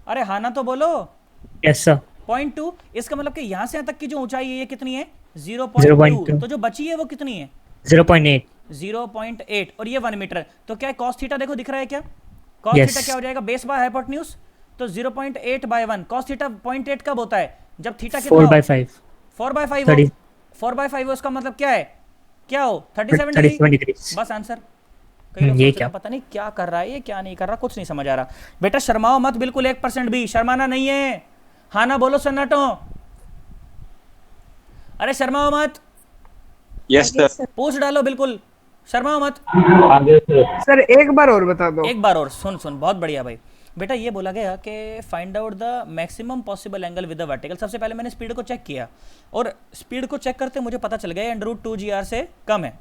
अरे हाँ ना तो बोलो। Yes sir. 0.2। इसका मतलब कि यहाँ से यहाँ तक की जो ऊंचाई है ये कितनी है? 0.2. 0.2। तो जो बची है वो कितनी है? 0.8. 0.8 और ये 1 मीटर। तो क्या कॉस थीटा देखो दिख रहा है क्या? Cos Yes. थीटा क्या हो जाएगा? Base by hypotenuse. तो 0.8/1 कॉस थीटा 0.8 कब होता है? जब थीटा कितना 4/5. 4/5 30. 4/5 हो, उसका मतलब क्या है? क्या हो? 37 डिग्री। 37 डिग्रीज। बस आंसर। कई लोग ये सोच रहे क्या? हैं, पता नहीं क्या कर रहा है ये, क्या नहीं कर रहा, कुछ नहीं समझ आ रहा। बेटा शर्माओ मत बिल्कुल, 1% भी शर्माना नहीं है। हाँ ना बोलो सन्नाटो। अरे शर्माओ मत, यस सर। पूछ डालो बिल्कुल, शर्माओ मत। आगे सर। सर एक बार और बता दो। एक बार और सुन, बहुत बढ़िया भाई। बेटा ये बोला गया कि find out the maximum possible angle with the vertical. सबसे पहले मैंने स्पीड को चेक किया और स्पीड को चेक करते मुझे पता चल गया √2gr से कम है।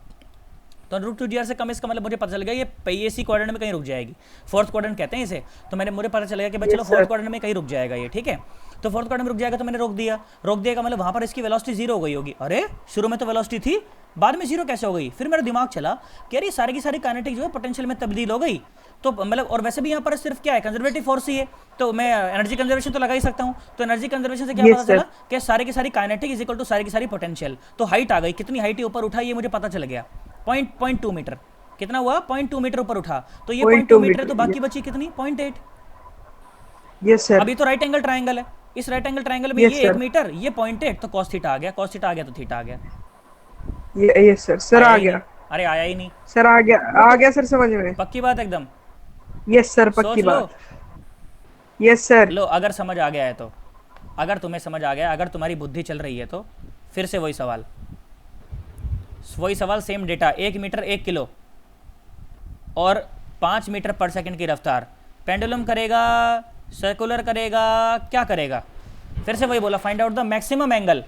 तो √2gr से कम, इसका मतलब मुझे पता चल गया ये पीएसी क्वाड्रेंट में कहीं रुक जाएगी। फोर्थ क्वाड्रेंट कहते हैं इसे। तो मुझे पता चल गया कि भाई चलो फोर्थ क्वाड्रेंट में कहीं रुक जाएगा ये, ठीक है। तो फोर्थ क्वाड्रेंट में रुक जाएगा तो मैंने रोक दिया का मतलब वहां पर इसकी वेलोसिटी 0 हो गई होगी। अरे शुरू में तो वेलोसिटी थी, बाद में 0 कैसे हो गई? फिर मेरा दिमाग चला कि यार ये सारी की सारी काइनेटिक जो है पोटेंशियल में तब्दील हो गई। तो मतलब और वैसे भी यहाँ पर सिर्फ क्या है? कंजर्वेटिव फोर्स ही है। तो मैं एनर्जी कंजर्वेशन तो लगा ही सकता हूँ। तो एनर्जी कंजर्वेशन से क्या Yes, पता चला कि सारी की सारी काइनेटिक इज इक्वल टू सारी की सारी पोटेंशियल। तो हाइट आ गई, कितनी हाइट ऊपर उठा ये मुझे पता चल गया। 0.2 मीटर। कितना हुआ? 0.2 मीटर ऊपर उठा। तो ये 0.2 मीटर है, तो बाकी बची कितनी? 0.8। Yes sir. अभी तो राइट एंगल ट्रायंगल है, इस राइट एंगल ट्रायंगल में Yes, ये 1 sir. मीटर, ये 0.8, तो cos थीटा आ गया। cos थीटा आ गया तो थीटा आ गया। Yes sir. सर आ ही गया। नहीं। अरे आया ही नहीं। सर आ गया सर समझ में। पक्की बात एकदम। यस सर सोच पक्की लो। बात। Yes sir. लो अगर समझ आ गया है तो, अगर तुम्हें समझ आ गया, अगर तुम्हारी बुद्धि चल रही है तो फिर से वही सवाल सेम डेटा। 1 मीटर 1 किलो और 5 मीटर पर सेकंड की रफ्तार। पेंडुलम करेगा, सर्कुलर करेगा, क्या करेगा? फिर से वही बोला, find out the maximum angle.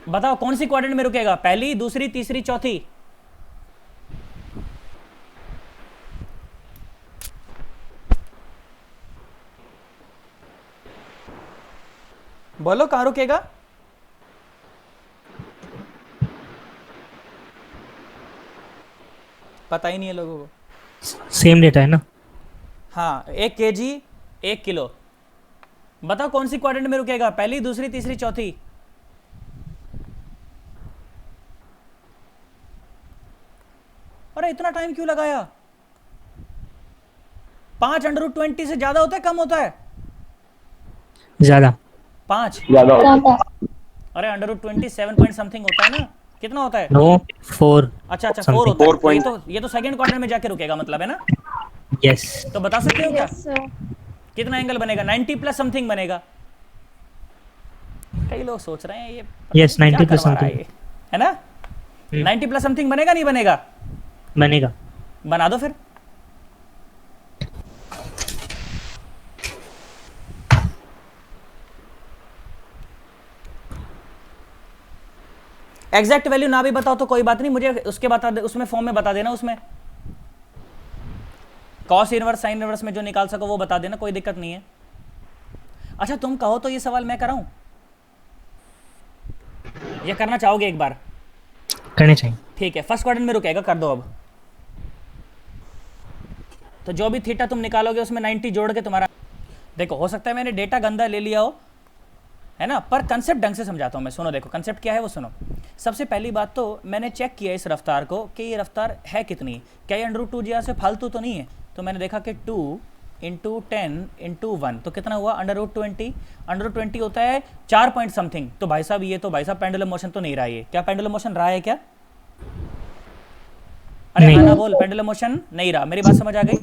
बताओ कौन सी क्वाड्रेंट में रुकेगा? पहली, दूसरी, तीसरी, चौथी? बोलो कहां रुकेगा? पता ही नहीं है लोगों को। सेम डेटा है ना? हाँ 1 kg 1 किलो। बताओ कौन सी क्वाड्रेंट में रुकेगा? पहली, दूसरी, तीसरी, चौथी? अरे इतना टाइम क्यों लगाया? 5√20 से ज्यादा होता है कम होता है? ज्यादा। 5 ज्यादा होता है। अरे √20 7 पॉइंट समथिंग होता है ना, कितना होता है? नो 4। अच्छा 4 Something. होता है। 4 point. ये तो सेकंड क्वार्टर में जाके रुकेगा मतलब है ना? यस। तो बता सकते हो क्या Yes, sir. कितना एंगल बनेगा? 90 प्लस समथिंग बनेगा। कई लोग सोच रहे हैं ये Yes, 90 क्या plus करवा रहा है something. ये, है ना? 90 प्लस समथिंग बनेगा नहीं बनेगा? बनेगा। बना दो फिर। एग्जैक्ट वैल्यू ना भी बताओ तो कोई बात नहीं, मुझे उसके बता दे, उसमें फॉर्म में बता देना, उसमें कॉस इनवर्स साइन इनवर्स में जो निकाल सको वो बता देना, कोई दिक्कत नहीं है। अच्छा तुम कहो तो ये सवाल मैं कराऊं? ये करना चाहोगे एक बार? करने चाहिए। ठीक है, फर्स्ट क्वाड्रेंट में रुकेगा, कर दो अब। तो जो भी थीटा तुम निकालोगे उसमें 90 जोड़ के तुम्हारा, देखो हो सकता है मैंने डेटा गंदा ले लिया हो, है ना, पर कंसेप्ट ढंग से समझाता हूँ मैं। सुनो, देखो कंसेप्ट क्या है वो सुनो। सबसे पहली बात तो मैंने चेक किया इस रफ्तार को कि ये रफ्तार है कितनी, क्या ये √2 से फालतू तो नहीं है? तो मैंने देखा कि 2 × 10 × 1 तो कितना हुआ? √20। √20 होता है 4 पॉइंट समथिंग। तो भाई साहब ये तो भाई साहब पेंडुलम मोशन तो नहीं रहा है। क्या पेंडुलम मोशन रहा है क्या? अरे नहीं। हाँ ना बोल, पेंडुलम मोशन नहीं रहा। मेरी बात समझ आ गई?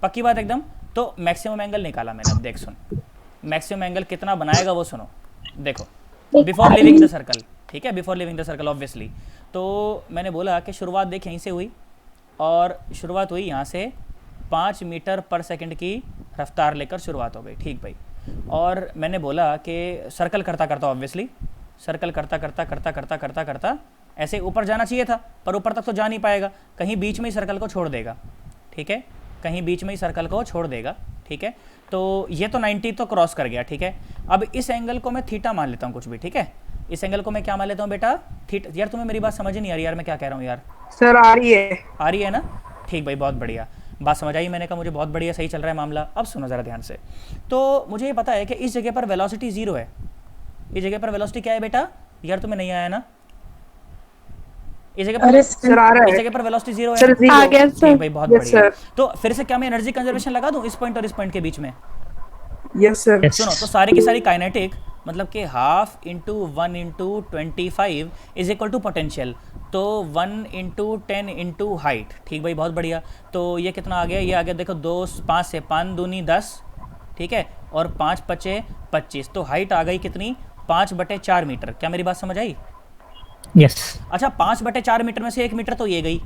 पक्की बात एकदम। तो मैक्सिमम एंगल निकाला मैंने। अब देख सुन, मैक्सिमम एंगल कितना बनाएगा वो सुनो। देखो बिफोर लिविंग द सर्कल, ठीक है, before living the circle obviously. तो मैंने बोला कि शुरुआत देख यहीं से हुई, और शुरुआत हुई यहाँ से 5 मीटर पर सेकंड की रफ्तार लेकर शुरुआत हो गई, ठीक भाई। और मैंने बोला कि सर्कल करता करता ऑब्वियसली, सर्कल करता करता करता करता करता करता ऐसे ऊपर जाना चाहिए था, पर ऊपर तक तो जा नहीं पाएगा, कहीं बीच में ही सर्कल को छोड़ देगा, ठीक है, कहीं बीच में ही सर्कल को छोड़ देगा, ठीक है। तो ये तो 90 तो क्रॉस कर गया, ठीक है। अब इस एंगल को मैं थीटा मान लेता हूँ कुछ भी, ठीक है। इस एंगल को मैं क्या मान लेता हूँ बेटा? थीटा। यार तुम्हें मेरी बात समझ ही नहीं आ रही यार, मैं क्या कह रहा हूँ यार? सर आ रही है। आ रही है ना? ठीक भाई, बहुत बढ़िया, बात समझ आई। मैंने कहा मुझे बहुत बढ़िया, सही चल रहा है मामला। अब सुनो ज़रा ध्यान से। तो मुझे ये पता है कि इस जगह पर वेलोसिटी 0 है। इस जगह पर वेलोसिटी क्या है बेटा? यार तुम्हें नहीं आया ना? इस जगह पर, सर आ रहा इस है जगह पर वेलोसिटी 0 है। सर। आ गया ठीक सर। भाई, बहुत यस बढ़िया। सर। तो फिर से क्या मैं एनर्जी कंजर्वेशन लगा दूं इस पॉइंट और इस पॉइंट के बीच में? Yes sir. सुनो, तो सारी की सारी काइनेटिक मतलब कि 1/2 × 1 × 25 इज इक्वल टू पोटेंशियल, तो 1 × 10 × हाइट, ठीक भाई, बहुत बढ़िया। तो ये कितना आ गया? ये आ गया देखो 2 5 से 5 दूनी 10, ठीक है, और 5 × 5 = 25। तो हाइट आ गई कितनी? 5/4 मीटर। क्या मेरी बात समझ आई? यस। अच्छा 5/4 मीटर में से 1 मीटर तो ये गई।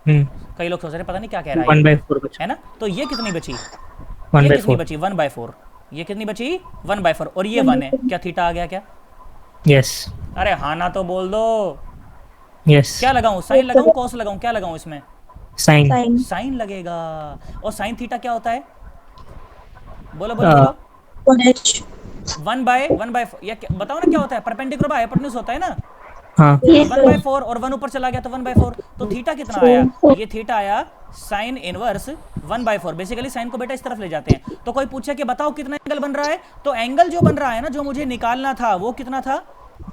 कई लोग सोच रहे पता नहीं क्या कह रहा है, 1/4 बचा। है ना? तो ये कितनी बची? 1/4 ये कितनी बची? 1/4। ये कितनी बची? 1/4। और ये 1 है। क्या थीटा आ गया क्या? यस। अरे हाँ ना तो बोल दो। यस। क्या लगाऊं? साइन लगाऊं, कॉस लगाऊं, क्या लगाऊं इसमें? साइन। साइन। साइन लगेगा। और साइन थीटा क्या होता है? बोलो बोलो बोलो। 1h। 1/4 या बताओ ना क्या होता है? परपेंडिकुलर बाय हाइपोटेन्यूज होता है ना? हाँ। 1/4 और 1 ऊपर चला गया तो 1/4। तो थीटा कितना आया? ये थीटा आया साइन इनवर्स 1/4। बेसिकली साइन को बेटा इस तरफ ले जाते हैं। तो कोई पूछे कि बताओ कितना एंगल बन रहा है, तो एंगल जो बन रहा है ना, जो मुझे निकालना था वो कितना था?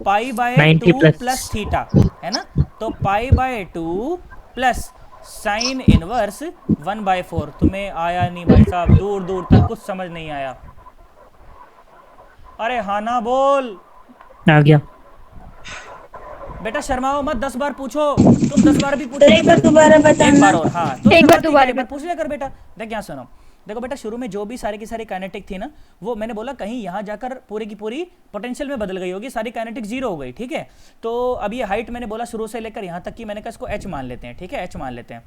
π/2 प्लस थीटा, है ना? तो π/2 प्लस साइन इनवर्स 1/4। तुम्हें आया नहीं भाई साहब, दूर दूर तक कुछ समझ नहीं आया। अरे हाँ ना बोल आ गया। बेटा, शर्माओ मत, 10 बार पूछो। तुम 10 बार भी पूछो, एक बार दोबारा एक बताना। बार और। हाँ तो एक बार शर्माती दोबारा क्या, एक बार पूछ लिया कर बेटा। देख यहाँ सुनो, देखो बेटा, शुरू में जो भी सारी की सारी काइनेटिक थी ना, वो मैंने बोला कहीं यहाँ जाकर पूरी की पूरी पोटेंशियल में बदल गई होगी, सारी काइनेटिक 0 हो गई, ठीक है। तो अब ये हाइट मैंने बोला शुरू से लेकर यहाँ तक की, मैंने कहा इसको h मान लेते हैं, ठीक है, h मान लेते हैं।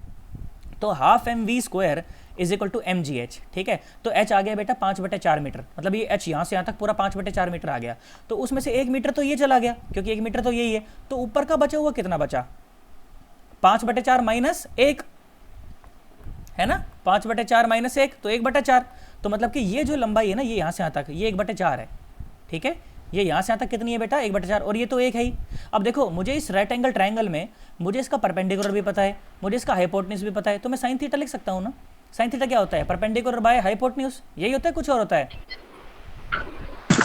तो 1/2 mv² is equal to mgh, ठीक है। तो h आ गया बेटा 5/4 मीटर, मतलब ये h यहाँ से यहाँ तक पूरा 5/4 मीटर आ गया। तो उसमें से 1 मीटर तो ये चला गया, क्योंकि 1 मीटर तो यही है। तो ऊपर का बचा हुआ कितना बचा? 5/4 माइनस 1, है ना? 5/4 माइनस 1 तो 1/4। तो मतलब कि ये जो लंबाई है ना, ये यहाँ से यहाँ तक, ये 1/4 है, ठीक है। ये यहाँ से यहाँ तक कितनी है बेटा? 1/4। और ये तो 1 है ही। अब देखो, मुझे इस राइट एंगल ट्रायंगल में मुझे इसका परपेंडिकुलर भी पता है, मुझे इसका हाइपोटेन्यूज भी पता है, तो मैं साइन थीटा लिख सकता हूँ ना। साइन थीटा क्या होता है? परपेंडिकुलर बाय हाइपोटेन्यूज, यही होता है, कुछ और होता है?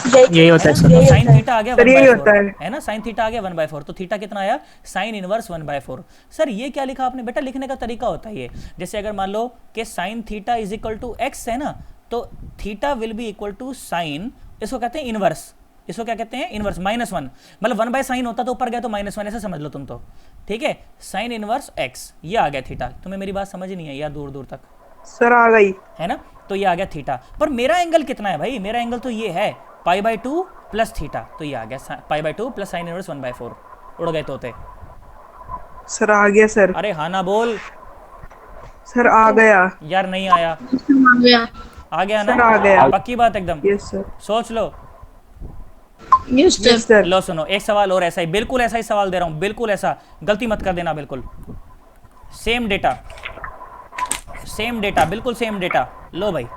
यही होता है है सर। ना? तो साइन थीटा आ गया सर 1 यही बाय होता 4 है। है ना, साइन थीटा आ गया 1 बाय 4, तो थीटा कितना आया, साइन इनवर्स 1 बाय 4। सर ये क्या लिखा आपने बेटा, लिखने का तरीका होता है ये, जैसे अगर मान लो कि sine theta is equal to X है ना, तो theta will be equal to sine, इसको कहते हैं इनवर्स, इसको क्या कहते हैं इनवर्स -1, मतलब 1 बाय साइन होता तो ऊपर गया तो -1 ऐसे समझ लो तुम तो, ठीक है। साइन इनवर्स एक्स, ये आ गया थीटा। तुम्हें मेरी बात समझ नहीं है यार दूर दूर तक, सर आ गई। है ना, तो ये आ गया थीटा। पर मेरा एंगल कितना है भाई, मेरा एंगल तो ये है π/2 प्लस थीटा, तो ये आ गया π/2 प्लस साइन इनवर्स 1 बाय 4। उड़ गए तोते। सर आ गया सर। अरे हाँ ना बोल सर आ गया। यार, नहीं आया, आ गया। आ गया ना, सर आ गया। पक्की बात एकदम, यस सर। सोच लो। Yes sir. Yes sir. लो सुनो, एक सवाल और ऐसा ही, बिल्कुल ऐसा ही सवाल दे रहा हूं, बिल्कुल ऐसा, गलती मत कर देना, बिल्कुल सेम डेटा, सेम डेटा, बिल्कुल सेम डेटा। लो भाई,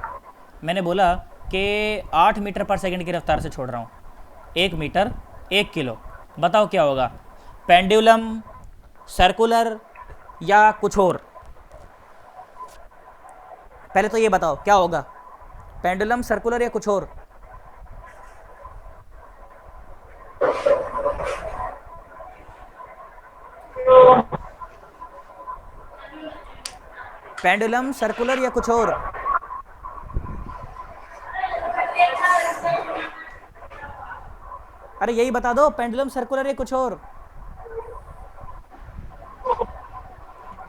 मैंने बोला कि 8 मीटर पर सेकंड की रफ्तार से छोड़ रहा हूँ, 1 मीटर 1 किलो, बताओ क्या होगा, पेंडुलम, सर्कुलर या कुछ और? पहले तो ये बताओ क्या होगा, पेंडुलम, सर्कुलर या कुछ और? पेंडुलम, सर्कुलर या कुछ और? अरे यही बता दो, पेंडुलम, सर्कुलर या कुछ और?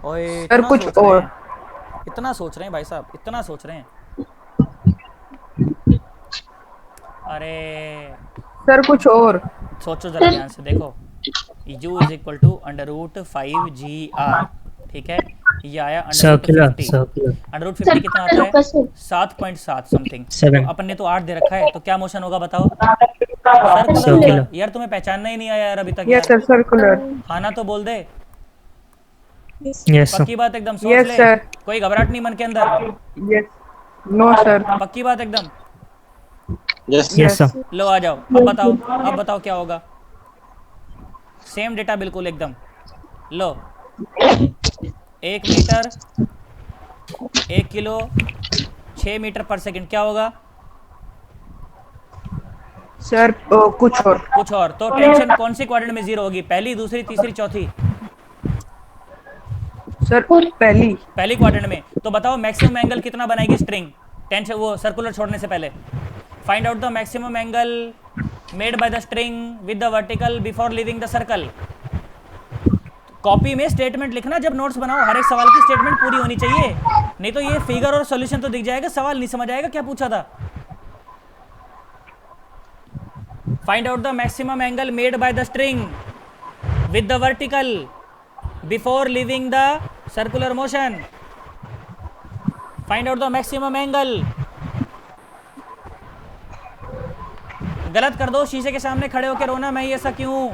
ओए सर इतना कुछ सोच रहे और। हैं, इतना सोच रहे हैं भाई साहब, इतना सोच रहे हैं। अरे सर कुछ और। सोचो जरा ध्यान से, देखो u is equal to √5GR, ठीक है, ये आया सर्कुलर √50, सर्कुलर √50 कितना आता है, 7.7 समथिंग। Seven. तो अपन ने तो 8 दे रखा है, तो क्या मोशन होगा बताओ? सर्कुलर होगा। Circular. यार तुम्हें पहचानना ही नहीं आया यार अभी तक यस यार, सर सर्कुलर। हाँ ना तो बोल दे, यस सर पक्की बात एकदम, सोच Yes, ले, sir. कोई घबराहट नहीं मन के अंदर, यस। No sir. पक्की बात एकदम। Yes. यस सर लो आ जाओ, अब बताओ, अब बताओ क्या होगा, सेम डेटा बिल्कुल एकदम। लो 1 मीटर 1 किलो 6 मीटर पर सेकंड, क्या होगा? सर कुछ और। कुछ और। तो टेंशन कौन सी क्वाड्रेंट में जीरो होगी, पहली, दूसरी, तीसरी, चौथी? सर पहली। पहली क्वाड्रेंट में। तो बताओ मैक्सिमम एंगल कितना बनाएगी स्ट्रिंग, टेंशन वो सर्कुलर छोड़ने से पहले? Find out the maximum angle made by the string with the vertical before leaving the circle. Copy में स्टेटमेंट लिखना, जब नोट्स बनाओ हर एक सवाल की स्टेटमेंट पूरी होनी चाहिए, नहीं तो ये फिगर और सॉल्यूशन तो दिख जाएगा, सवाल नहीं समझ आएगा क्या पूछा था। Find out the maximum angle made by the string with the vertical before leaving the circular motion. Find out the maximum angle. गलत कर दो, शीशे के सामने खड़े होकर रोना, मैं ऐसा क्यों?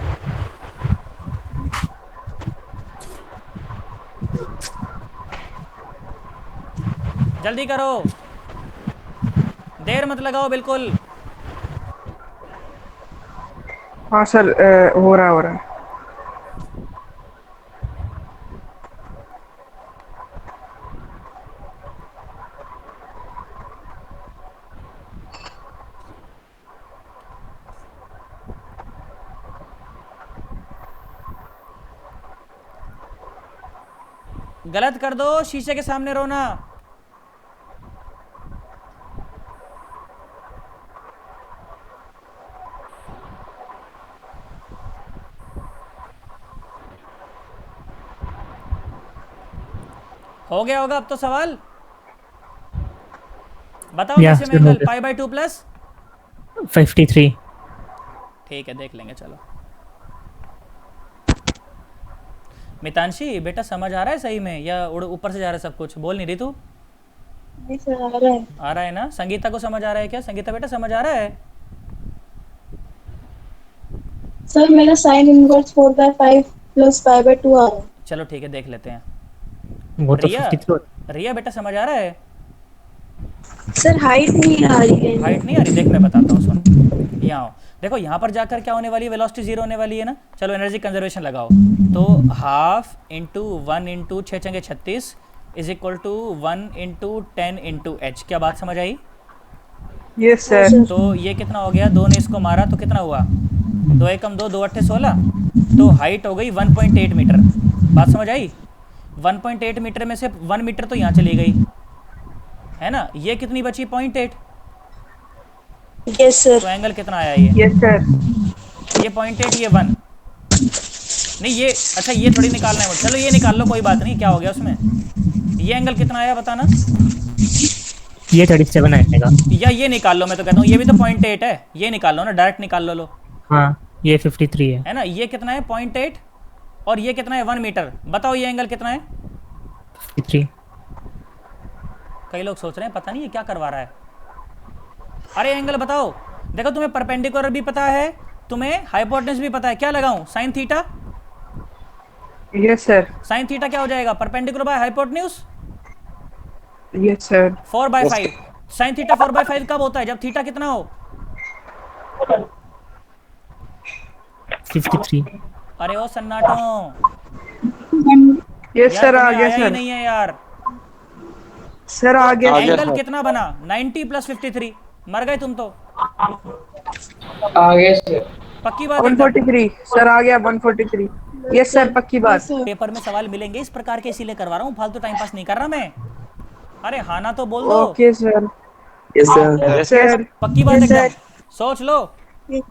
जल्दी करो, देर मत लगाओ बिल्कुल। हाँ सर हो रहा है। गलत कर दो, शीशे के सामने रोना। हो गया होगा अब तो सवाल, बताओ Yeah, मैक्सिमम sir, हो एंगल गया। π/2 प्लस, 53 ठीक है देख लेंगे। चलो मितांशी बेटा समझ आ रहा है सही में, या ऊपर से जा रहा है सब कुछ? बोल नहीं रही तू? नहीं सर आ रहा है। आ रहा है ना? संगीता को समझ आ रहा है क्या? संगीता बेटा समझ आ रहा है? सर मेरा साइन इनवर्स 4/5 प्लस 5/2 आ रहा है। चलो ठीक है देख लेते हैं। वो तो रिया 53 रिया बेटा समझ आ रहा है? सर हाइट नहीं आ रही है। हाइट नहीं आ रही, देख मैं बताता हूँ, सुन यहाँ आओ। देखो यहाँ पर जाकर क्या होने वाली है, वेलोसिटी जीरो होने वाली है ना। चलो एनर्जी कंजर्वेशन लगाओ, तो 1/2 × 1 × 6 × 36 इज इक्वल टू 1 × 10 × h। क्या बात समझ आई? Yes sir. तो ये कितना हो गया, 2 ने इसको मारा तो कितना हुआ, 2 एकम 2, 2 अट्ठे 16, तो हाइट हो गई 1.8 मीटर। बात समझ आई? 1.8 मीटर में से 1 मीटर तो यहाँ चली गई है ना, ये कितनी बची 0.8, यस सर। तो एंगल कितना आया ये, यस सर। ये 0.8 ये 1, नहीं ये अच्छा ये थोड़ी निकालना है मुझे, चलो ये निकाल लो कोई बात नहीं, क्या हो गया उसमें, ये एंगल कितना आया बताना, ये 37 आएगा। या ये निकाल लो, मैं तो कहता हूँ ये भी तो 0.8 है, ये निकाल लो ना, डायरेक्ट निकाल लो। हाँ ये 53 है ना, ये कितना है 0.8 और ये कितना है 1 मीटर, बताओ ये एंगल कितना है। 53। कई लोग सोच रहे हैं पता नहीं ये क्या करवा रहा है, अरे एंगल बताओ, देखो तुम्हें परपेंडिकुलर भी पता है, तुम्हें हाइपोटेन्यूज भी पता है, क्या लगाऊं, sine theta, yes sir. Sine theta क्या हो जाएगा, perpendicular by hypotenuse yes sir. 4/5, sine theta 4/5 कब होता है, जब थीटा कितना हो, 53। अरे ओ सन्नाटो, यस यार सर आ तुम्हें गया आया ही सर। नहीं है यार, सर आ गया गया एंगल सर। कितना बना 90 + 53, मर गए तुम तो, आगे से पक्की बात एकदम। 143 सर आ गया 143। यस सर पक्की बात। पेपर में सवाल मिलेंगे इस प्रकार के, इसीलिए करवा रहा हूँ, फालतू टाइम पास नहीं कर रहा मैं, अरे हाँ ना तो बोल दो, okay sir. Yes sir. Sir पक्की बात एकदम, सोच लो। Yes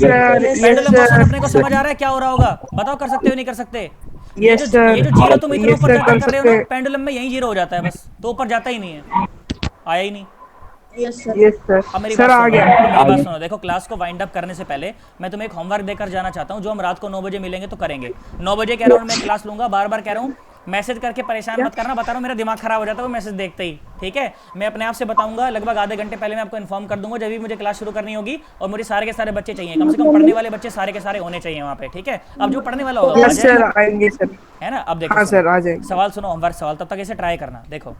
sir. Yes pendulum motion sir. अपने को समझ आ रहा है क्या हो रहा होगा, बताओ कर सकते हो नहीं कर सकते, ये यस जो सर। जीरो तुम इतना यस ऊपर सर जाकर कर कर रहे हो सकते ना, पेंडुलम में यही जीरो हो जाता है बस, तो ऊपर जाता ही नहीं है, आया ही नहीं। Yes sir. Yes sir. अब मेरी सर बात आ सुनो, गया। अब मेरी बात सुनो, देखो क्लास को वाइंड अप करने से पहले मैं तुम्हें एक होमवर्क देकर जाना चाहता हूँ, जो हम रात को 9 बजे मिलेंगे तो करेंगे, 9 बजे कह रहा हूँ मैं क्लास लूंगा, बार बार कह रहा हूँ, मैसेज करके परेशान मत करना, बता रहा हूँ मेरा दिमाग खराब हो जाता है वो मैसेज देखते ही, ठीक है, मैं अपने आप से बताऊंगा, लगभग आधे घंटे पहले मैं आपको इन्फॉर्म कर दूंगा जब भी मुझे क्लास शुरू करनी होगी, और मुझे सारे के सारे बच्चे चाहिए, कम से कम पढ़ने वाले बच्चे सारे के सारे होने चाहिए वहाँ पे, ठीक है, अब जो पढ़ने वाला होगा वो आ यस सर जाएगा, आएंगे सर। है ना। अब देखो हाँ सुनो, सर आ जाएंगे। सवाल सुनो, होमवर्क सवाल, तब तक इसे ट्राई करना। देखो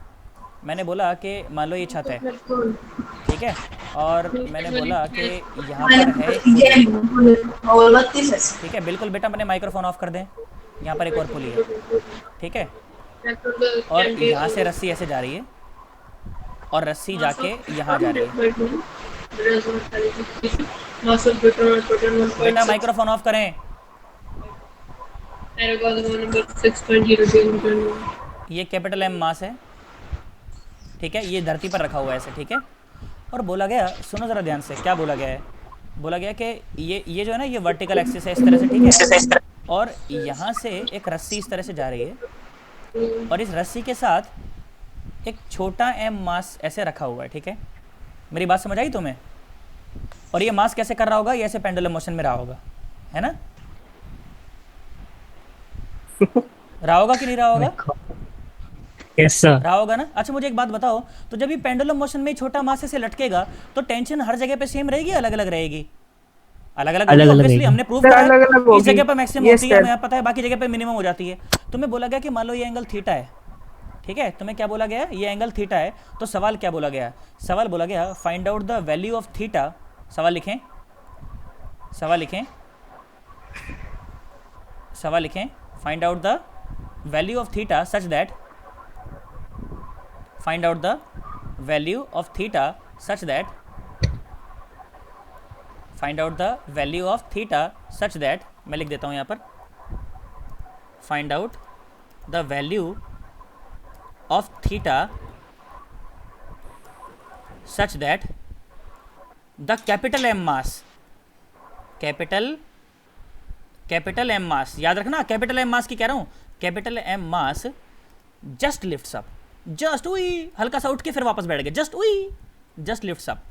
मैंने बोला कि मान लो ये छत है, ठीक है, और मैंने बोला कि यहाँ पर है एक पुली, ठीक है, बिल्कुल बेटा मैंने माइक्रोफोन ऑफ कर दें, यहाँ पर एक और पुली है, ठीक है, और यहाँ से रस्सी ऐसे जा रही है, और रस्सी जाके यहाँ जा रही है, बेटा माइक्रोफोन ऑफ करें, ये कैपिटल एम मास है, ठीक है, ये धरती पर रखा हुआ है ऐसे, ठीक है, और बोला गया, सुनो ज़रा ध्यान से, क्या बोला गया है, बोला गया कि ये जो है ना ये वर्टिकल एक्सिस है इस तरह से, ठीक है, और यहाँ से एक रस्सी इस तरह से जा रही है, और इस रस्सी के साथ एक छोटा एम मास ऐसे रखा हुआ है, ठीक है, मेरी बात समझ आई तुम्हें, और ये मास कैसे कर रहा होगा, ये ऐसे पेंडुलम मोशन में रहा होगा, है ना, रहा होगा कि नहीं रहा होगा, यस सर। रहा होगा ना। अच्छा मुझे एक बात बताओ, तो जब ये पेंडुलम मोशन में छोटा मास से लटकेगा तो टेंशन हर जगह पे सेम रहेगी, अलग अलग रहेगी, अलग अलग अलग-अलग ऑब्वियसली रहेगी। हमने प्रूव सर, करा है, अलग-अलग इस होगी। जगह पर मैक्सिमम Yes, होती है, sir. हमें पता है, बाकी जगह पे मिनिमम हो जाती है। तुम्हें बोला गया कि मान लो ये एंगल थीटा है, ठीक है, तुम्हें क्या बोला गया, ये एंगल थीटा है, तो सवाल क्या बोला गया, सवाल बोला गया find out the value of theta, सवाल लिखें, सवाल लिखें, सवाल लिखें, find out the value of theta such that, find out the value of theta such that, find out the value of theta such that, मैं लिख देता हूँ यहाँ पर, find out the value of theta such that the capital M mass, capital M mass, याद रखना capital M mass की कह रहा हूँ, capital M mass just lifts up, just उई, हल्का सा उठ के फिर वापस बैठ गए, जस्ट उई, जस्ट लिफ्ट्स अप।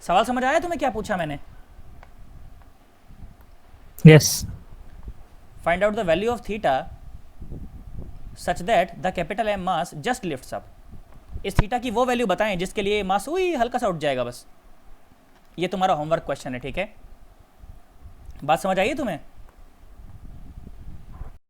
सवाल समझ आया तुम्हें क्या पूछा मैंने, yes. Find out the value of theta such that the capital M mass just lifts up, इस थीटा की वो वैल्यू बताएं जिसके लिए मास उई हल्का सा उठ जाएगा बस, ये तुम्हारा होमवर्क क्वेश्चन है, ठीक है, बात समझ आई है तुम्हें।